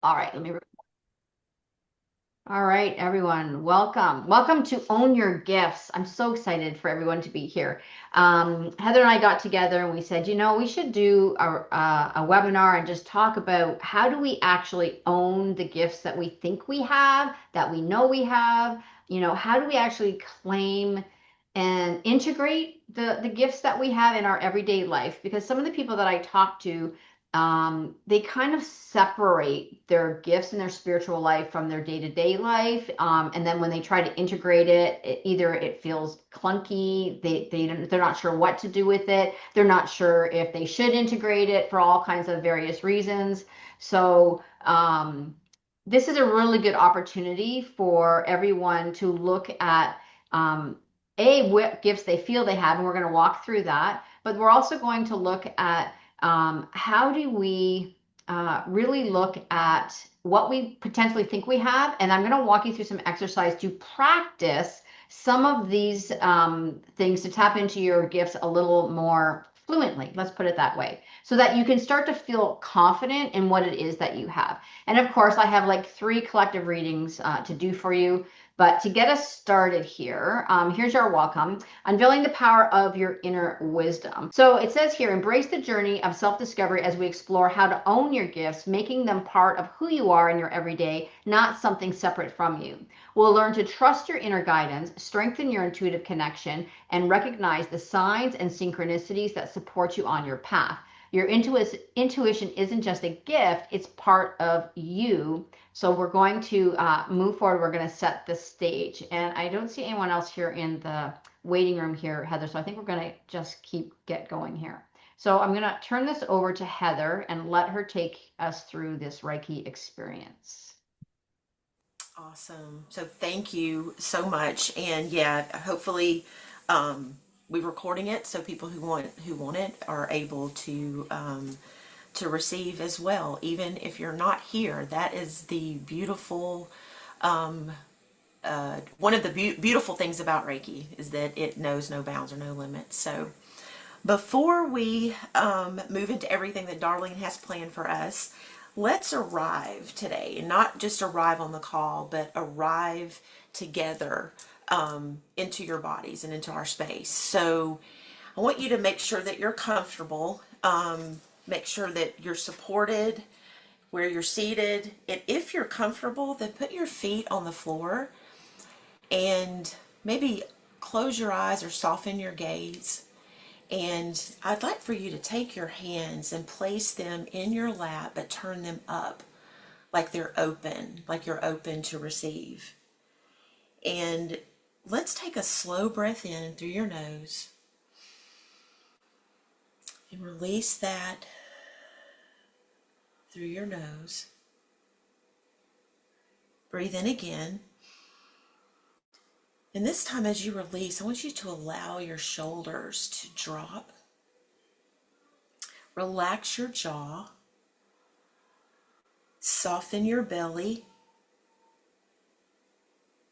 All right, let me. All right, everyone, welcome. Welcome to Own Your Gifts. I'm so excited for everyone to be here. Heather and I got together and we said, we should do a webinar and just talk about how do we actually own the gifts that we think we have, that we know we have. How do we actually claim and integrate the gifts that we have in our everyday life? Because some of the people that I talk to, they kind of separate their gifts in their spiritual life from their day-to-day life. And then when they try to integrate it, either it feels clunky, they're not sure what to do with it, they're not sure if they should integrate it for all kinds of various reasons. So this is a really good opportunity for everyone to look at um, what gifts they feel they have, and we're going to walk through that. But we're also going to look at how do we really look at what we potentially think we have. And I'm going to walk you through some exercise to practice some of these things to tap into your gifts a little more fluently. Let's put it that way. So that you can start to feel confident in what it is that you have. And of course, I have like 3 collective readings to do for you. But to get us started here, here's our welcome. Unveiling the power of your inner wisdom. So it says here, embrace the journey of self-discovery as we explore how to own your gifts, making them part of who you are in your everyday, not something separate from you. We'll learn to trust your inner guidance, strengthen your intuitive connection, and recognize the signs and synchronicities that support you on your path. Your intuition isn't just a gift, it's part of you. So we're going to move forward. We're going to set the stage. And I don't see anyone else here in the waiting room here, Heather. So I think we're going to just get going here. So I'm going to turn this over to Heather and let her take us through this Reiki experience. Awesome. So thank you so much. And yeah, hopefully we're recording it so people who want it are able to receive as well. Even if you're not here, that is the beautiful one of the beautiful things about Reiki is that it knows no bounds or no limits. So before we move into everything that Darlene has planned for us, let's arrive today. And not just arrive on the call, but arrive together into your bodies and into our space. So I want you to make sure that you're comfortable, make sure that you're supported where you're seated. And if you're comfortable, then put your feet on the floor and maybe close your eyes or soften your gaze. And I'd like for you to take your hands and place them in your lap, but turn them up like they're open, like you're open to receive. And let's take a slow breath in through your nose and release that through your nose. Breathe in again. And this time, as you release, I want you to allow your shoulders to drop. Relax your jaw. Soften your belly.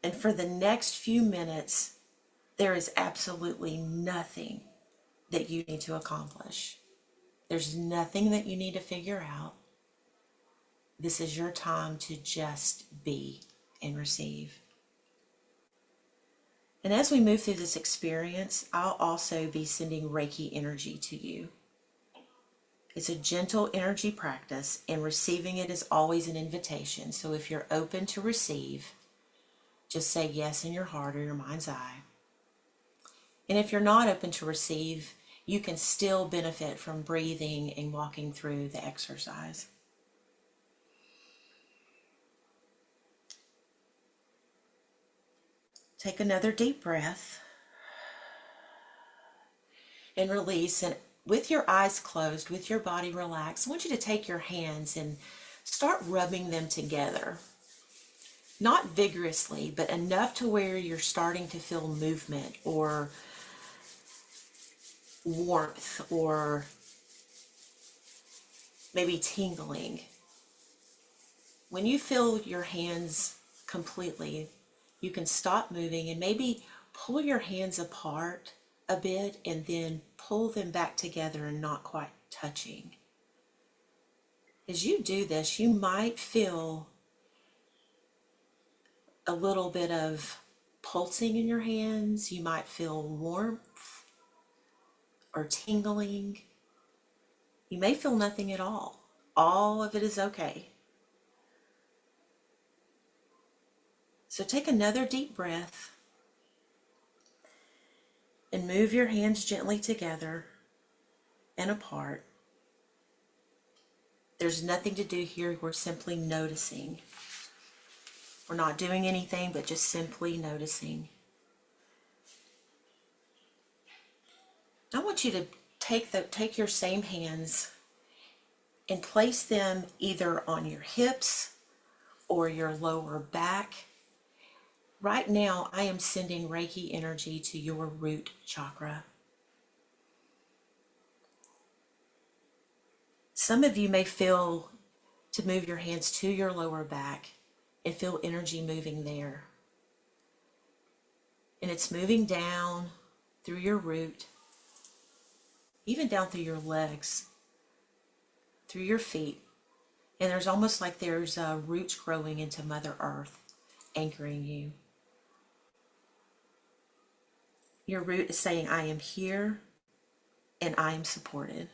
And for the next few minutes, there is absolutely nothing that you need to accomplish. There's nothing that you need to figure out. This is your time to just be and receive. And as we move through this experience, I'll also be sending Reiki energy to you. It's a gentle energy practice, and receiving it is always an invitation. So if you're open to receive, just say yes in your heart or your mind's eye. And if you're not open to receive, you can still benefit from breathing and walking through the exercise. Take another deep breath and release. And with your eyes closed, with your body relaxed, I want you to take your hands and start rubbing them together. Not vigorously, but enough to where you're starting to feel movement or warmth or maybe tingling. When you feel your hands completely, you can stop moving and maybe pull your hands apart a bit and then pull them back together and not quite touching. As you do this, you might feel a little bit of pulsing in your hands. You might feel warmth or tingling. You may feel nothing at all. All of it is okay. So take another deep breath and move your hands gently together and apart. There's nothing to do here. We're simply noticing. We're not doing anything but just simply noticing. I want you to take your same hands and place them either on your hips or your lower back. Right now, I am sending Reiki energy to your root chakra. Some of you may feel to move your hands to your lower back and feel energy moving there. And it's moving down through your root, even down through your legs, through your feet. And there's almost like there's roots growing into Mother Earth, anchoring you. Your root is saying, I am here and I am supported.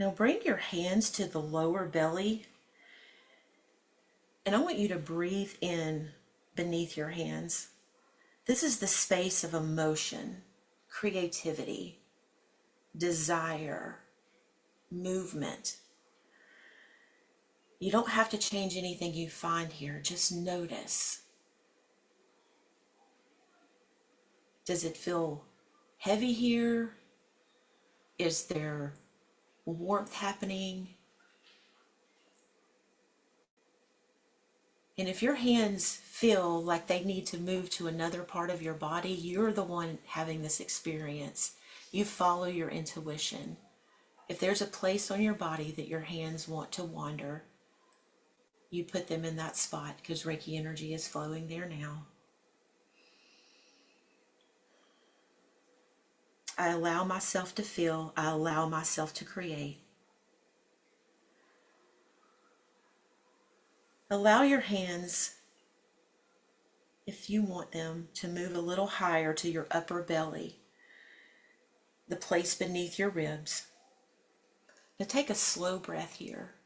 Now bring your hands to the lower belly, and I want you to breathe in beneath your hands. This is the space of emotion, creativity, desire, movement. You don't have to change anything you find here. Just notice. Does it feel heavy here? Is there warmth happening? And if your hands feel like they need to move to another part of your body, you're the one having this experience. You follow your intuition. If there's a place on your body that your hands want to wander, you put them in that spot because Reiki energy is flowing there now. I allow myself to feel. I allow myself to create. Allow your hands, if you want them, to move a little higher to your upper belly, the place beneath your ribs. Now take a slow breath here.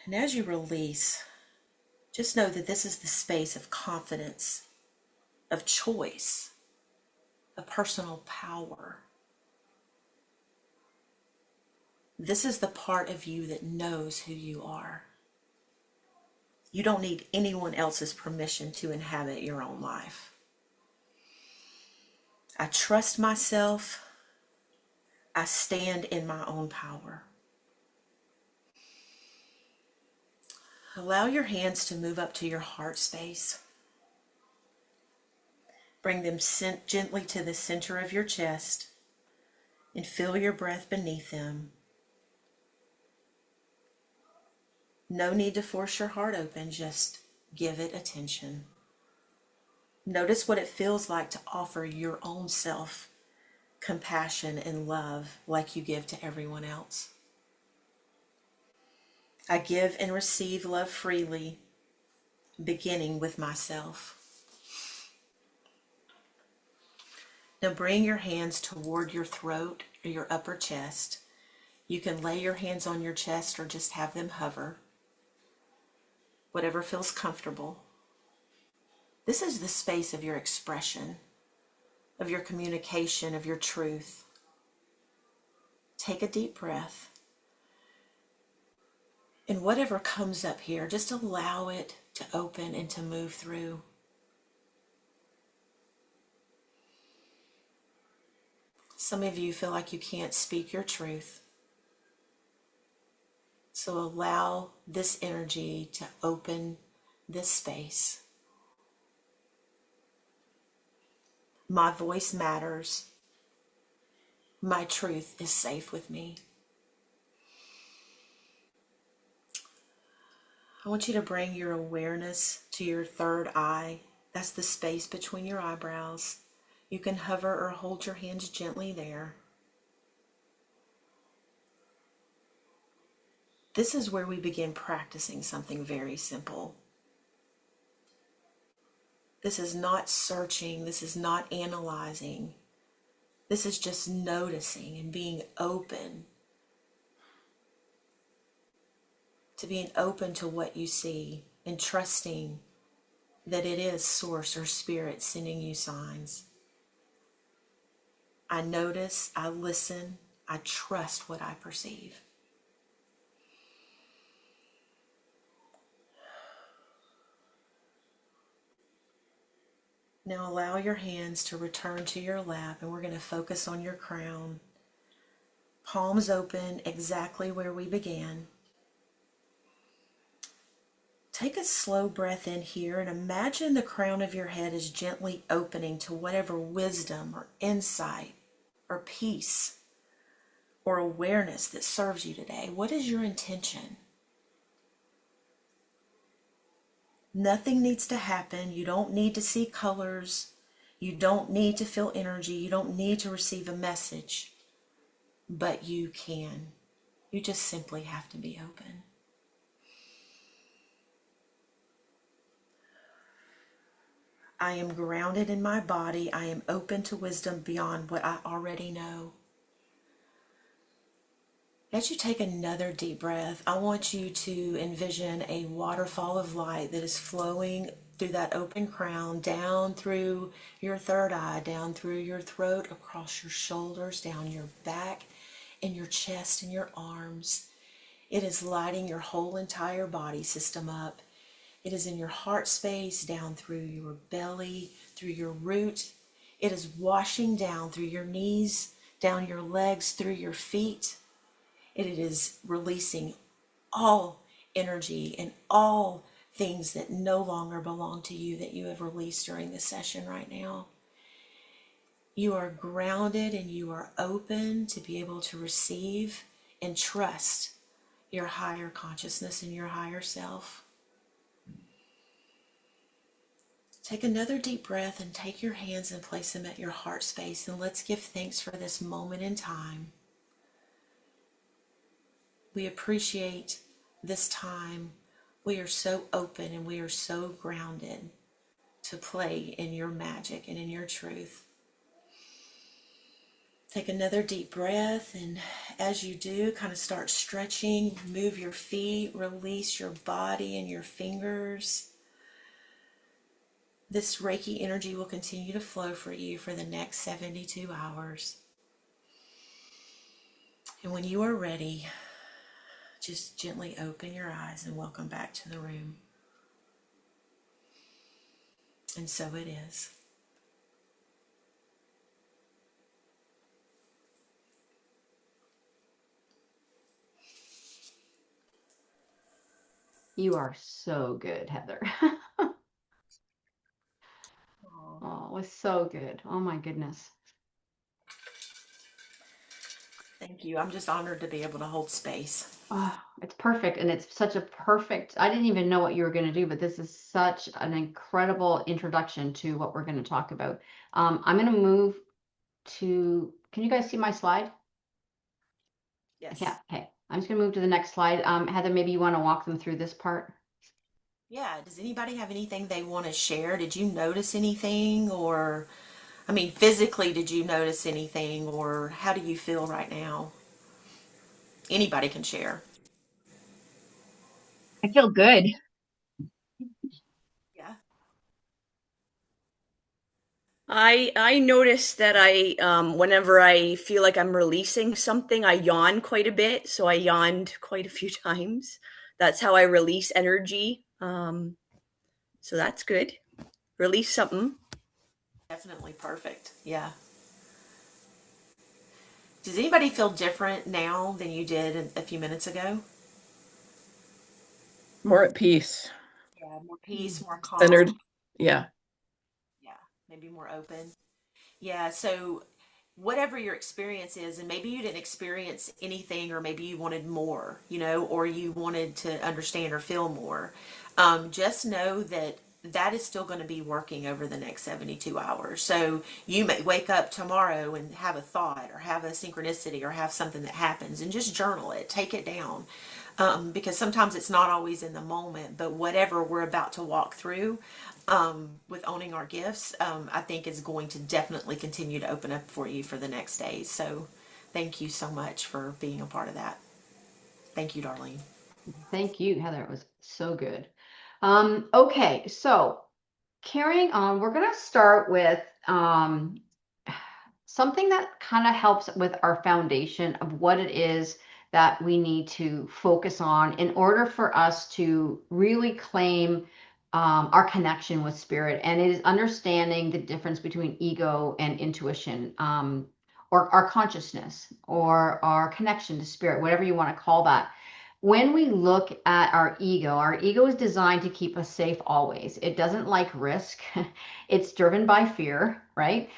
And as you release, just know that this is the space of confidence, of choice, of personal power. This is the part of you that knows who you are. You don't need anyone else's permission to inhabit your own life. I trust myself. I stand in my own power. Allow your hands to move up to your heart space. Bring them gently to the center of your chest and feel your breath beneath them. No need to force your heart open, just give it attention. Notice what it feels like to offer your own self compassion and love like you give to everyone else. I give and receive love freely, beginning with myself. Now bring your hands toward your throat or your upper chest. You can lay your hands on your chest or just have them hover. Whatever feels comfortable. This is the space of your expression, of your communication, of your truth. Take a deep breath. And whatever comes up here, just allow it to open and to move through. Some of you feel like you can't speak your truth. So allow this energy to open this space. My voice matters. My truth is safe with me. I want you to bring your awareness to your third eye. That's the space between your eyebrows. You can hover or hold your hands gently there. This is where we begin practicing something very simple. This is not searching, this is not analyzing. This is just noticing and being open to what you see and trusting that it is source or spirit sending you signs. I notice, I listen, I trust what I perceive. Now allow your hands to return to your lap, and we're going to focus on your crown. Palms open exactly where we began. Take a slow breath in here and imagine the crown of your head is gently opening to whatever wisdom or insight or peace or awareness that serves you today. What is your intention? Nothing needs to happen. You don't need to see colors. You don't need to feel energy. You don't need to receive a message. But you can. You just simply have to be open. I am grounded in my body. I am open to wisdom beyond what I already know. As you take another deep breath, I want you to envision a waterfall of light that is flowing through that open crown, down through your third eye, down through your throat, across your shoulders, down your back, and your chest and your arms. It is lighting your whole entire body system up. It is in your heart space, down through your belly, through your root. It is washing down through your knees, down your legs, through your feet. It is releasing all energy and all things that no longer belong to you that you have released during this session right now. You are grounded and you are open to be able to receive and trust your higher consciousness and your higher self. Take another deep breath and take your hands and place them at your heart space, and let's give thanks for this moment in time. We appreciate this time. We are so open and we are so grounded to play in your magic and in your truth. Take another deep breath, and as you do, kind of start stretching, move your feet, release your body and your fingers. This Reiki energy will continue to flow for you for the next 72 hours. And when you are ready, just gently open your eyes and welcome back to the room. And so it is. You are so good, Heather. Oh, it was so good. Oh my goodness. Thank you. I'm just honored to be able to hold space. Oh, it's perfect. And it's such a perfect, I didn't even know what you were going to do, but this is such an incredible introduction to what we're going to talk about. I'm going to move to, can you guys see my slide? Yeah, Yes. okay. I'm just going to move to the next slide. Heather, maybe you want to walk them through this part? Yeah. Does anybody have anything they want to share? Did you notice anything, or, I mean, physically, did you notice anything, or how do you feel right now? Anybody can share. I feel good. Yeah. I notice that I whenever I feel like I'm releasing something, I yawn quite a bit. So I yawned quite a few times. That's how I release energy. So that's good. Release something. Definitely perfect. Yeah. Does anybody feel different now than you did a few minutes ago? More at peace, Yeah, more peace, more calm. centered. Yeah. Yeah, maybe more open. Yeah, so whatever your experience is, and maybe you didn't experience anything, or maybe you wanted more, or you wanted to understand or feel more, just know that that is still going to be working over the next 72 hours. So you may wake up tomorrow and have a thought or have a synchronicity or have something that happens, and just journal it, take it down. Because sometimes it's not always in the moment, but whatever we're about to walk through with owning our gifts, I think is going to definitely continue to open up for you for the next days. So thank you so much for being a part of that. Thank you, Darlene. Thank you, Heather. It was so good. Okay, so carrying on, we're going to start with something that kind of helps with our foundation of what it is that we need to focus on in order for us to really claim our connection with spirit. And it is understanding the difference between ego and intuition, or our consciousness, or our connection to spirit, whatever you want to call that. When we look at our ego is designed to keep us safe always. It doesn't like risk. It's driven by fear, right?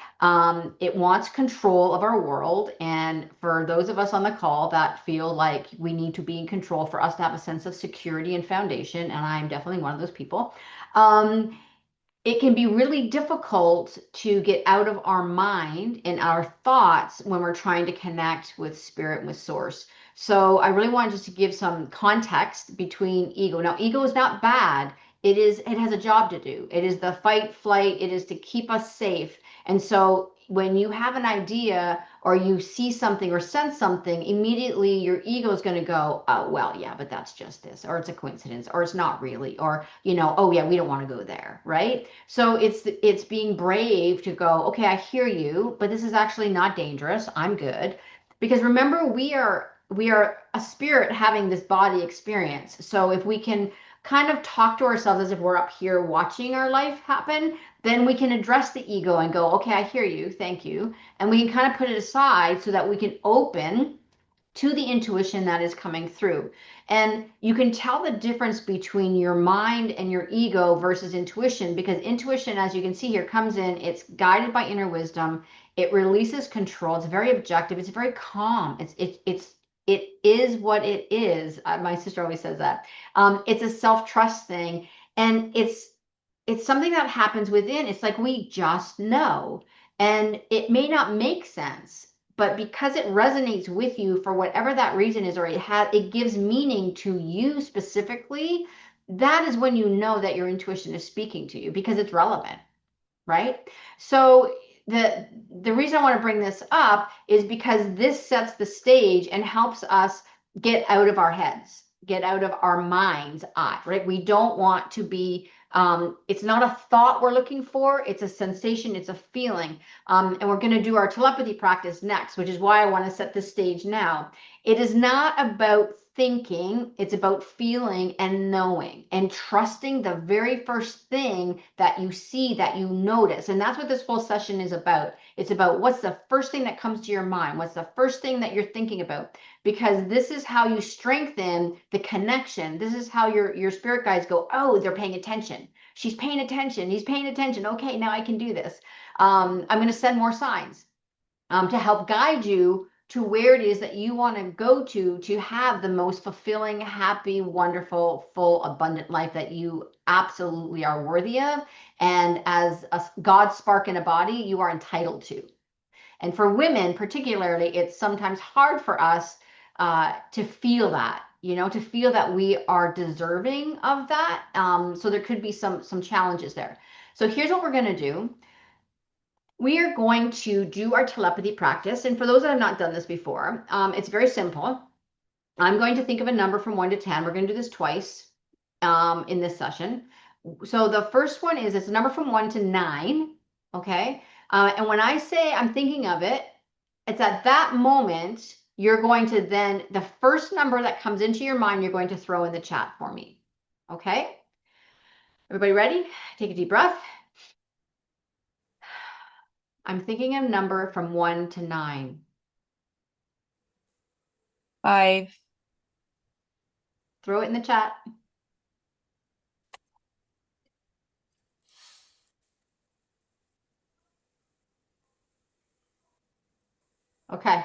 It wants control of our world. And for those of us on the call that feel like we need to be in control for us to have a sense of security and foundation, and I'm definitely one of those people, it can be really difficult to get out of our mind and our thoughts when we're trying to connect with spirit and with source. So I really wanted just to give some context between ego. Now, ego is not bad. It has a job to do. It is the fight, flight, it is to keep us safe. And so when you have an idea or you see something or sense something, immediately your ego is going to go, oh, well, yeah, but that's just this, or it's a coincidence, or it's not really, or, oh, yeah, we don't want to go there, right? So it's being brave to go, okay, I hear you, but this is actually not dangerous. I'm good. Because remember, we are a spirit having this body experience. So if we can kind of talk to ourselves as if we're up here watching our life happen, then we can address the ego and go, okay, I hear you, thank you. And we can kind of put it aside so that we can open to the intuition that is coming through. And you can tell the difference between your mind and your ego versus intuition, because intuition, as you can see here, comes in, it's guided by inner wisdom, it releases control, it's very objective, it's very calm, it is what it is. My sister always says that. It's a self-trust thing, and it's something that happens within. It's like we just know, and it may not make sense, but because it resonates with you for whatever that reason is, or it gives meaning to you specifically, that is when you know that your intuition is speaking to you because it's relevant, right? So the reason I want to bring this up is because this sets the stage and helps us get out of our heads, get out of our mind's eye, right? We don't want to be, it's not a thought we're looking for, it's a sensation, it's a feeling. And we're going to do our telepathy practice next, which is why I want to set the stage now. It is not about thinking, it's about feeling and knowing and trusting the very first thing that you see, that you notice. And that's what this whole session is about. It's about what's the first thing that comes to your mind, what's the first thing that you're thinking about, because this is how you strengthen the connection. This is how your spirit guides go, oh, they're paying attention. She's paying attention. He's paying attention. Okay, now I can do this. I'm going to send more signs to help guide you to where it is that you want to go to have the most fulfilling, happy, wonderful, full, abundant life that you absolutely are worthy of. And as a God spark in a body, you are entitled to. And for women, particularly, it's sometimes hard for us to feel that, to feel that we are deserving of that. So there could be some challenges there. So here's what we're going to do. We are going to do our telepathy practice. And for those that have not done this before, it's very simple. I'm going to think of a number from 1 to 10. We're going to do this twice in this session. So the first one is it's a number from 1 to 9. Okay. And when I say I'm thinking of it, it's at that moment you're going to then, the first number that comes into your mind, you're going to throw in the chat for me. Okay. Everybody ready? Take a deep breath. I'm thinking of a number from 1 to 9. 5. Throw it in the chat. Okay.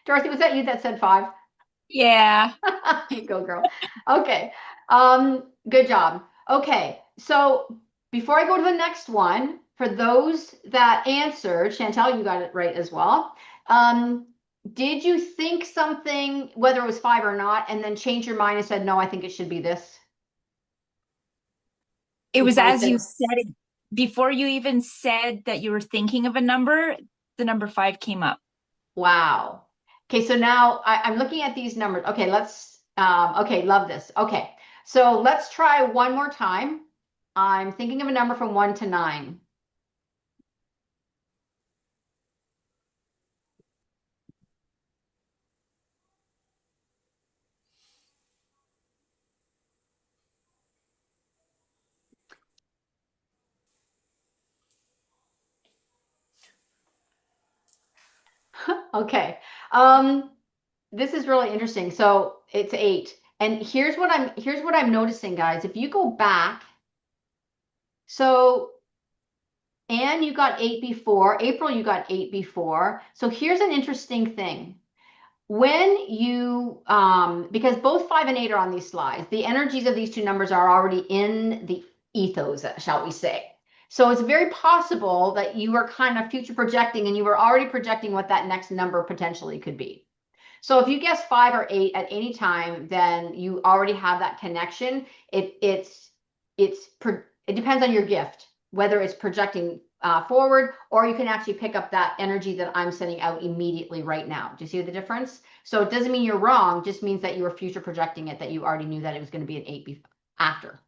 Dorothy, was that you that said 5? Yeah. Go girl. Okay. Good job. Okay. So before I go to the next one, for those that answered, Chantel, you got it right as well. Um, did you think something, whether it was five or not, and then change your mind and said, no, I think it should be this It was before you as you said, said it, before you even said that you were thinking of a number, the number five came up. wow. Okay, so now I'm looking at these numbers. Okay, okay, love this. Okay, so let's try one more time. I'm thinking of a number from 1 to 9. Okay. Um, this is really interesting. So it's 8. And here's what I'm noticing, guys. If you go back, so Anne, you got 8 before. April, you got 8 before. So here's an interesting thing. When you because both 5 and 8 are on these slides, the energies of these two numbers are already in the ethos, shall we say. So it's very possible that you were kind of future projecting and you were already projecting what that next number potentially could be. So if you guess 5 or 8 at any time, then you already have that connection. It depends on your gift, whether it's projecting forward, or you can actually pick up that energy that I'm sending out immediately right now. Do you see the difference? So it doesn't mean you're wrong, just means that you were future projecting it, that you already knew that it was going to be an 8 after.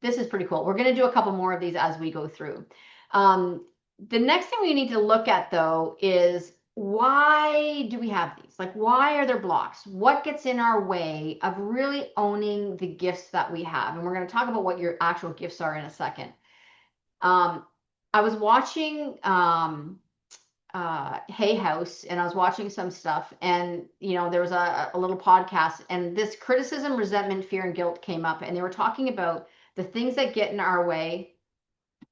This is pretty cool. We're going to do a couple more of these as we go through. The next thing we need to look at, though, is why do we have these? Like, why are there blocks? What gets in our way of really owning the gifts that we have? And we're going to talk about what your actual gifts are in a second. I was watching Hay House, and I was watching some stuff, and there was a little podcast, and this criticism, resentment, fear, and guilt came up, and they were talking about the things that get in our way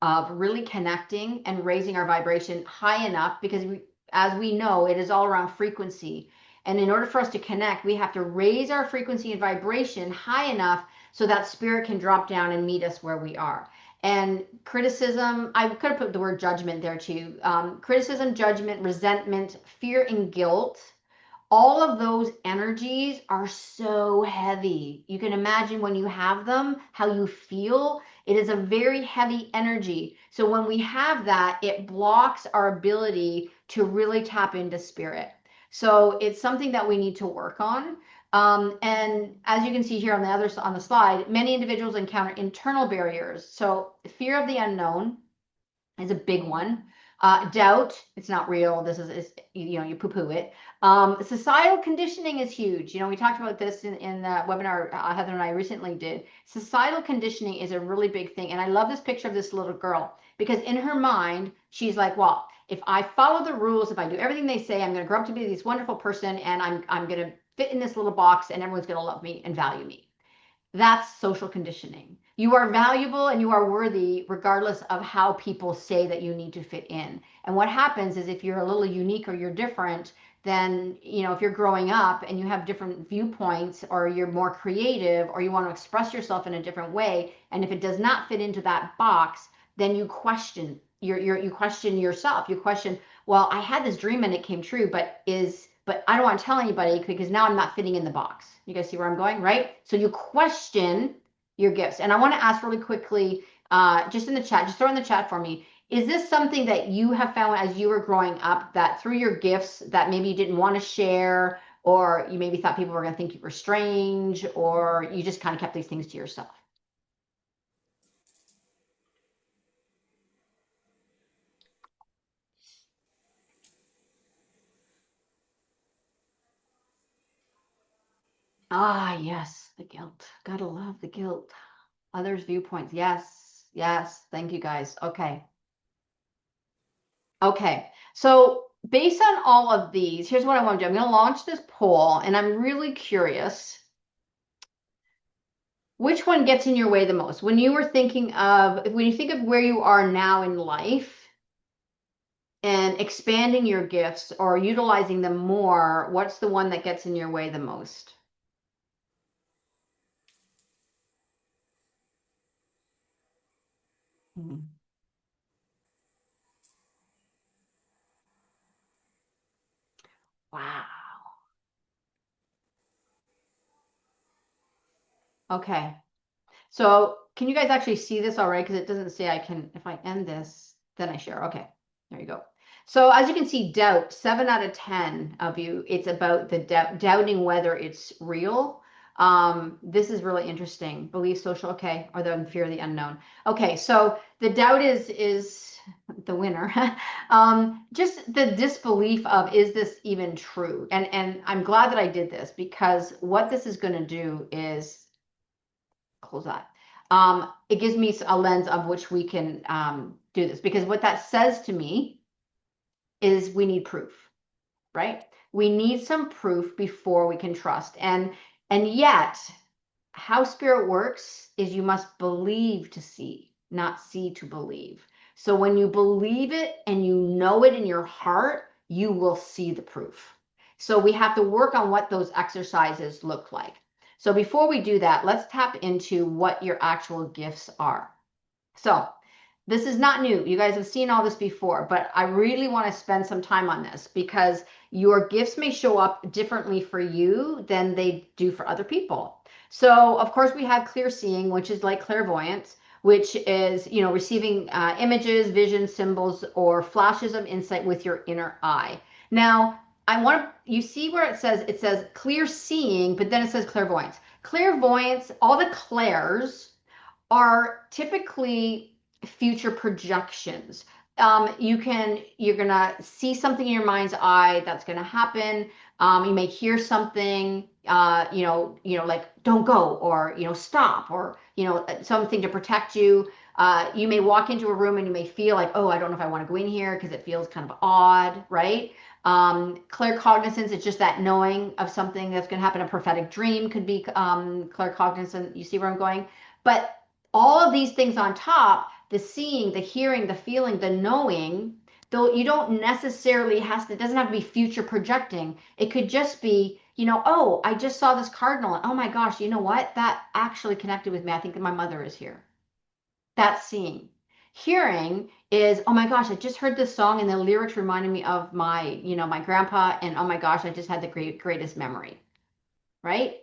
of really connecting and raising our vibration high enough, because as we know, it is all around frequency. And in order for us to connect, we have to raise our frequency and vibration high enough so that spirit can drop down and meet us where we are. And criticism, I could have put the word judgment there too. Criticism, judgment, resentment, fear, and guilt, all of those energies are so heavy. You can imagine when you have them, how you feel. It is a very heavy energy. So when we have that, it blocks our ability to really tap into spirit. So it's something that we need to work on. And as you can see here on the slide, many individuals encounter internal barriers. So fear of the unknown is a big one. Doubt, it's not real. This is you poo-poo it. Societal conditioning is huge. We talked about this in the webinar Heather and I recently did. Societal conditioning is a really big thing. And I love this picture of this little girl, because in her mind, she's like, well, if I follow the rules, if I do everything they say, I'm going to grow up to be this wonderful person, and I'm going to fit in this little box, and everyone's going to love me and value me. That's social conditioning. You are valuable and you are worthy regardless of how people say that you need to fit in. And what happens is, if you're a little unique or you're different, then, if you're growing up and you have different viewpoints, or you're more creative, or you want to express yourself in a different way, and if it does not fit into that box, then you question you question yourself. You question, well, I had this dream and it came true, but I don't want to tell anybody because now I'm not fitting in the box. You guys see where I'm going, right? So you question your gifts. And I want to ask really quickly, just in the chat, just throw in the chat for me. Is this something that you have found as you were growing up, that through your gifts that maybe you didn't want to share, or you maybe thought people were going to think you were strange, or you just kind of kept these things to yourself? Ah, yes, the guilt. Gotta love the guilt. Others' viewpoints. Yes, yes. Thank you, guys. Okay. Okay. So based on all of these, here's what I want to do. I'm going to launch this poll, and I'm really curious which one gets in your way the most. When you think of where you are now in life, and expanding your gifts or utilizing them more, what's the one that gets in your way the most? Hmm. Wow. Okay. So can you guys actually see this all right? Because it doesn't say I can, if I end this, then I share. Okay, there you go. So as you can see, doubt, 7 out of 10 of you, it's about the doubting whether it's real. This is really interesting. Belief, social, okay, or the fear of the unknown. Okay, so the doubt is the winner. Just the disbelief of, is this even true? And I'm glad that I did this, because what this is going to do is close that. It gives me a lens of which we can do this, because what that says to me is we need proof, right? We need some proof before we can trust. And yet, how spirit works is you must believe to see, not see to believe. So when you believe it and you know it in your heart, you will see the proof. So we have to work on what those exercises look like. So before we do that, let's tap into what your actual gifts are. So this is not new. You guys have seen all this before, but I really want to spend some time on this, because your gifts may show up differently for you than they do for other people. So of course we have clear seeing, which is like clairvoyance, which is, receiving images, visions, symbols, or flashes of insight with your inner eye. Now, you see where it says clear seeing, but then it says clairvoyance. Clairvoyance, all the clairs are typically future projections. You're gonna see something in your mind's eye that's gonna happen. You may hear something, like don't go, or stop, or something to protect you. You may walk into a room and you may feel like, oh, I don't know if I want to go in here because it feels kind of odd, right? Claircognizance is just that knowing of something that's going to happen. A prophetic dream could be claircognizant. You see where I'm going? But all of these things on top, the seeing, the hearing, the feeling, the knowing, though you don't necessarily it doesn't have to be future projecting. It could just be, oh, I just saw this cardinal, and oh my gosh, you know what? That actually connected with me. I think that my mother is here. That's seeing. Hearing is, oh my gosh, I just heard this song and the lyrics reminded me of my grandpa, and oh my gosh, I just had the greatest memory, right?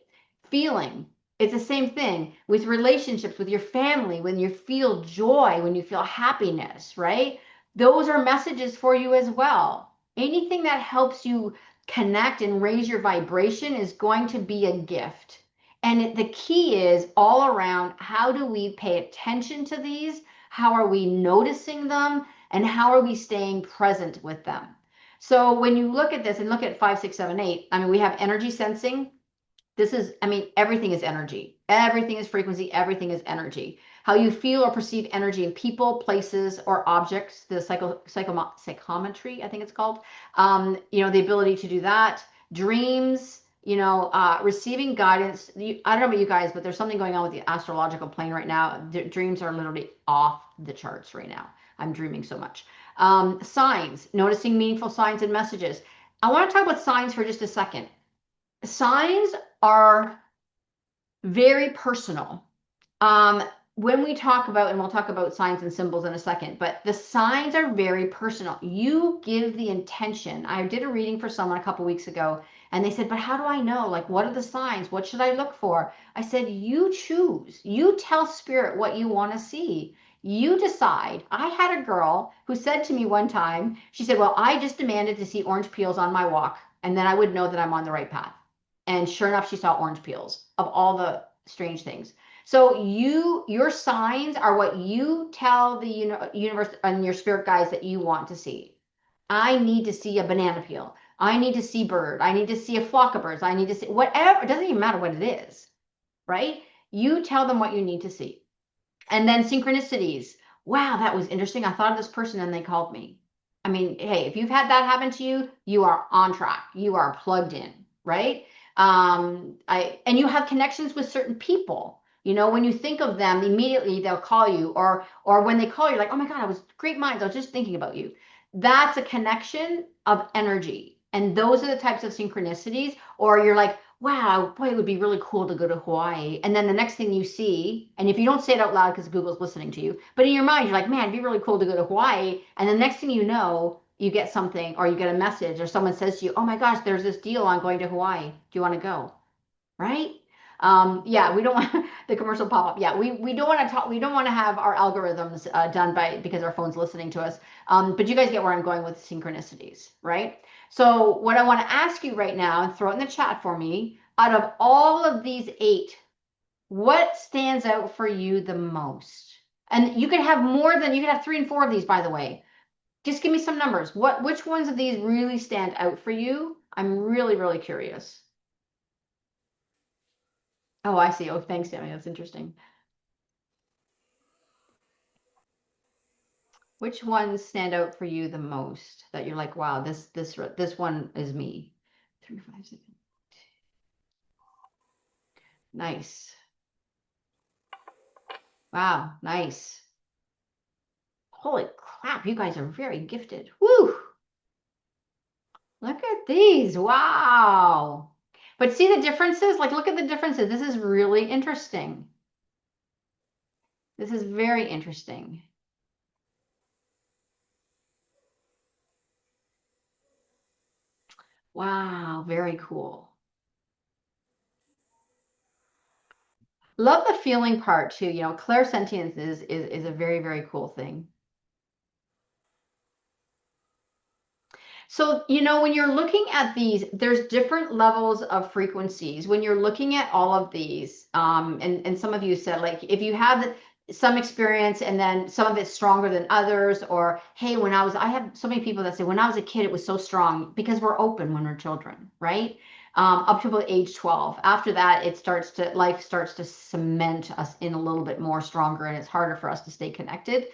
Feeling. It's the same thing with relationships, with your family, when you feel joy, when you feel happiness, right? Those are messages for you as well. Anything that helps you connect and raise your vibration is going to be a gift. And the key is all around, how do we pay attention to these? How are we noticing them? And how are we staying present with them? So when you look at this and look at 5, 6, 7, 8, I mean, we have energy sensing. Everything is energy. Everything is frequency. Everything is energy. How you feel or perceive energy in people, places, or objects, the psychometry, I think it's called. The ability to do that. Dreams, receiving guidance. I don't know about you guys, but there's something going on with the astrological plane right now. Dreams are literally off the charts right now. I'm dreaming so much. Signs, noticing meaningful signs and messages. I want to talk about signs for just a second. Signs are very personal. When we talk about, and we'll talk about signs and symbols in a second, but the signs are very personal. You give the intention. I did a reading for someone a couple weeks ago, and they said, but how do I know? Like, what are the signs? What should I look for? I said, you choose. You tell spirit what you want to see. You decide. I had a girl who said to me one time, she said, well, I just demanded to see orange peels on my walk, and then I would know that I'm on the right path. And sure enough, she saw orange peels of all the strange things. So your signs are what you tell the universe and your spirit guides that you want to see. I need to see a banana peel. I need to see bird. I need to see a flock of birds. I need to see whatever. It doesn't even matter what it is, right? You tell them what you need to see. And then synchronicities. Wow, that was interesting. I thought of this person and they called me. I mean, hey, if you've had that happen to you, you are on track. You are plugged in, right? And you have connections with certain people. When you think of them, immediately they'll call you, or when they call you, like, oh my God, I was great minds. I was just thinking about you. That's a connection of energy. And those are the types of synchronicities, or you're like, wow, boy, it would be really cool to go to Hawaii. And then the next thing you see, and if you don't say it out loud because Google's listening to you, but in your mind, you're like, man, it'd be really cool to go to Hawaii. And the next thing you know, you get something, or you get a message, or someone says to you, oh my gosh, there's this deal on going to Hawaii. Do you want to go? Right? Yeah, we don't want the commercial pop up. Yeah, we don't want to talk. We don't want to have our algorithms done by because our phone's listening to us. But you guys get where I'm going with synchronicities, right? So what I want to ask you right now, and throw it in the chat for me, out of all of these 8, what stands out for you the most? And you can have more than you can have 3 and 4 of these, by the way. Just give me some numbers. Which ones of these really stand out for you? I'm really, really curious. Oh, I see. Oh, thanks, Tammy. That's interesting. Which ones stand out for you the most that you're like, wow, this one is me? 3, 5, 6. Nice. Wow, nice. Holy crap, you guys are very gifted. Woo! Look at these. Wow. But see the differences? Like, look at the differences. This is really interesting. This is very interesting. Wow, very cool. Love the feeling part too. You know, clairsentience is a very, very cool thing. So, you know, when you're looking at these, there's different levels of frequencies. When you're looking at all of these, and some of you said, like, if you have some experience and then some of it's stronger than others, or, hey, I have so many people that say, when I was a kid, it was so strong because we're open when we're children, right? Up to about age 12. After that, life starts to cement us in a little bit more stronger, and it's harder for us to stay connected.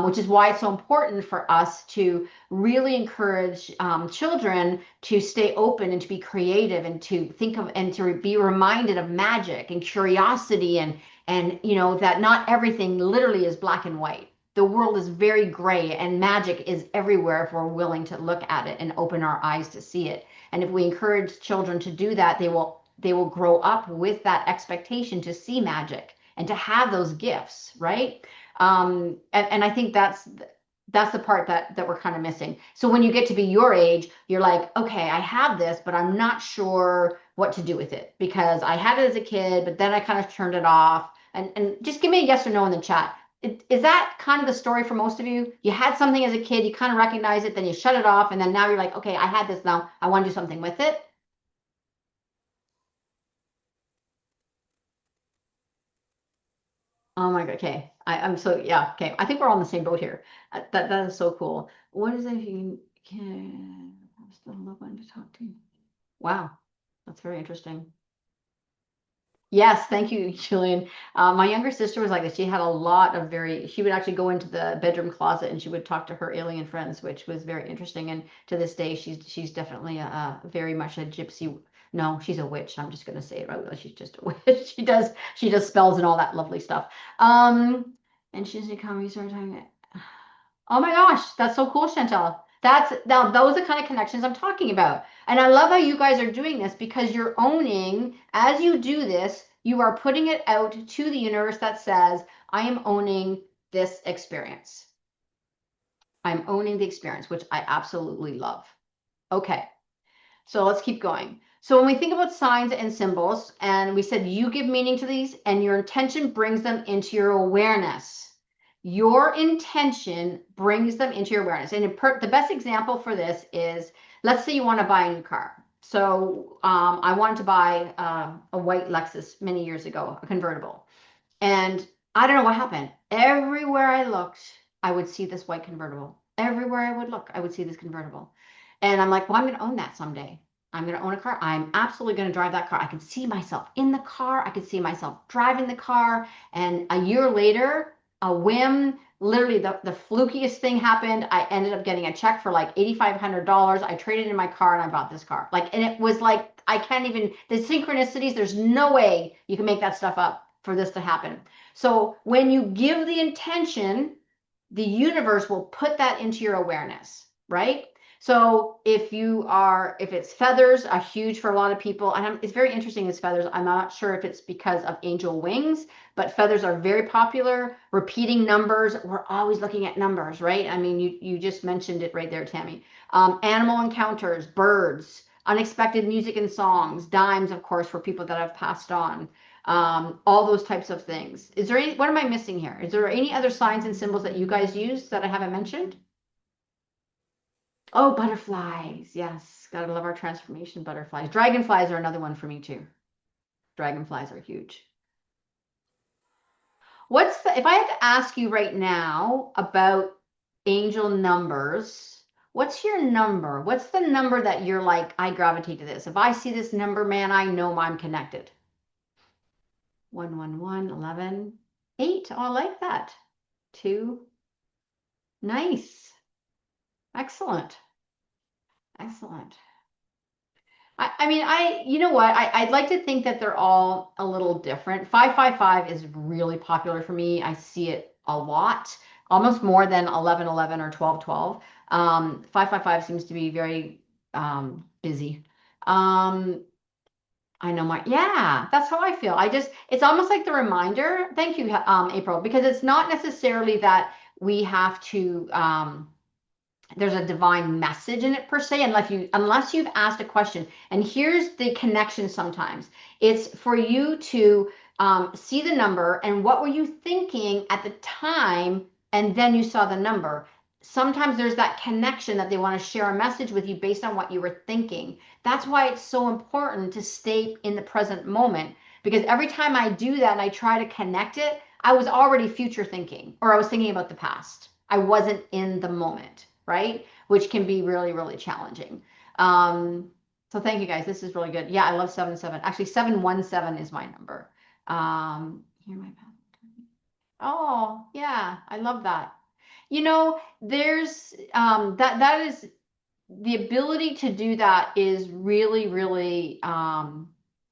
Which is why it's so important for us to really encourage children to stay open and to be creative and to think of and to be reminded of magic and curiosity and you know that not everything literally is black and white. The world is very gray and magic is everywhere if we're willing to look at it and open our eyes to see it. And if we encourage children to do that, they will grow up with that expectation to see magic and to have those gifts, right? And I think that's the part that we're kind of missing. So when you get to be your age, you're like, okay, I have this, but I'm not sure what to do with it because I had it as a kid, but then I kind of turned it off. And just give me a yes or no in the chat. Is that kind of the story for most of you? You had something as a kid, you kind of recognize it, then you shut it off, and then now you're like, okay, I had this now, I want to do something with it. Oh my God. Okay. I'm so, yeah. Okay. I think we're all on the same boat here. That is so cool. What is it if you can still love one to talk to? Wow. That's very interesting. Yes, thank you, Julian. My younger sister was like this. She had a lot of she would actually go into the bedroom closet and she would talk to her alien friends, which was very interesting. And to this day, she's definitely very much a gypsy. No, she's a witch. I'm just going to say it right. She's just a witch. She does spells and all that lovely stuff. And she's a comedy started talking. Oh my gosh, that's so cool, Chantel. Now those are the kind of connections I'm talking about. And I love how you guys are doing this because you're owning, as you do this, you are putting it out to the universe that says, I am owning this experience. I'm owning the experience, which I absolutely love. Okay, so let's keep going. So when we think about signs and symbols, and we said you give meaning to these and your intention brings them into your awareness. Your intention brings them into your awareness. And the best example for this is, let's say you want to buy a new car. So I wanted to buy a white Lexus many years ago, a convertible. And I don't know what happened. Everywhere I looked, I would see this white convertible. Everywhere I would look, I would see this convertible. And I'm like, well, I'm going to own that someday. I'm going to own a car. I'm absolutely going to drive that car. I could see myself in the car. I could see myself driving the car. And a year later, a whim, literally the flukiest thing happened. I ended up getting a check for like $8,500. I traded in my car and I bought this car. Like, and it was like, I can't even, the synchronicities, there's no way you can make that stuff up for this to happen. So when you give the intention, the universe will put that into your awareness. right? So if it's feathers are huge for a lot of people, and it's very interesting as feathers. I'm not sure if it's because of angel wings, but feathers are very popular. Repeating numbers, we're always looking at numbers, right? I mean, you just mentioned it right there, Tammy. Animal encounters, birds, unexpected music and songs, dimes, of course, for people that have passed on. All those types of things. What am I missing here? Is there any other signs and symbols that you guys use that I haven't mentioned? Oh, butterflies. Yes. Gotta love our transformation butterflies. Dragonflies are another one for me too. Dragonflies are huge. If I had to ask you right now about angel numbers, what's your number? What's the number that you're like, I gravitate to this? If I see this number, man, I know I'm connected. 111, 11, 8. Oh, I like that. 2. Nice. Excellent. Excellent. I mean, you know what? I'd like to think that they're all a little different. 555 is really popular for me. I see it a lot, almost more than 1111 or 1212. 555 seems to be very busy. I know yeah, that's how I feel. It's almost like the reminder. Thank you, April, because it's not necessarily that we have to, there's a divine message in it per se, unless you've asked a question. And here's the connection sometimes. It's for you to see the number and what were you thinking at the time, and then you saw the number. Sometimes there's that connection that they want to share a message with you based on what you were thinking. That's why it's so important to stay in the present moment, because every time I do that and I try to connect it, I was already future thinking, or I was thinking about the past. I wasn't in the moment, right? Which can be really, really challenging. So thank you guys. This is really good. Yeah, I love 77. Actually, 717 is my number. Here my path. Oh, yeah, I love that. There's that is the ability to do that is really, really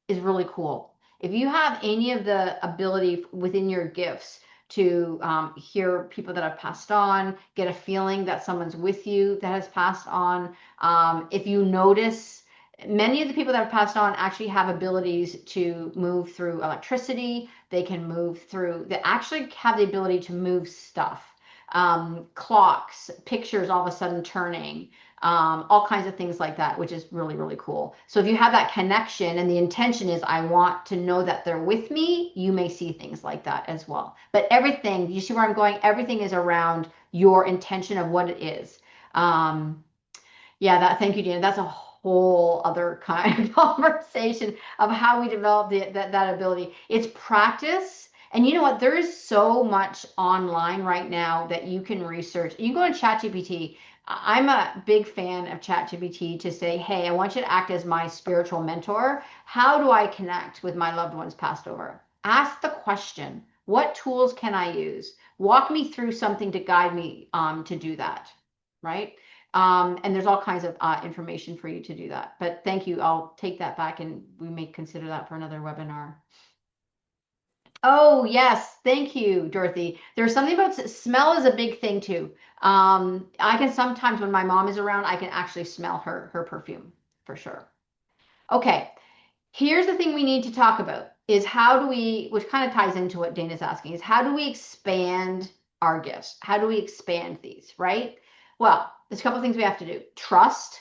is really cool. If you have any of the ability within your gifts to hear people that have passed on, get a feeling that someone's with you that has passed on. If you notice, many of the people that have passed on actually have abilities to move through electricity. They actually have the ability to move stuff. Clocks, pictures all of a sudden turning, all kinds of things like that, which is really, really cool. So if you have that connection and the intention is, I want to know that they're with me, you may see things like that as well. But everything, you see where I'm going? Everything is around your intention of what it is. Yeah, thank you, Dina. That's a whole other kind of conversation of how we develop that ability. It's practice. And you know what? There is so much online right now that you can research. You can go on ChatGPT. I'm a big fan of ChatGPT to say, hey, I want you to act as my spiritual mentor. How do I connect with my loved ones passed over? Ask the question, what tools can I use? Walk me through something to guide me to do that, right? And there's all kinds of information for you to do that. But thank you. I'll take that back and we may consider that for another webinar. Oh, yes. Thank you, Dorothy. There's something about smell is a big thing too. I can sometimes, when my mom is around, I can actually smell her perfume for sure. Okay. Here's the thing we need to talk about is which kind of ties into what Dana's asking, is how do we expand our gifts? How do we expand these, right? Well, there's a couple of things we have to do. Trust.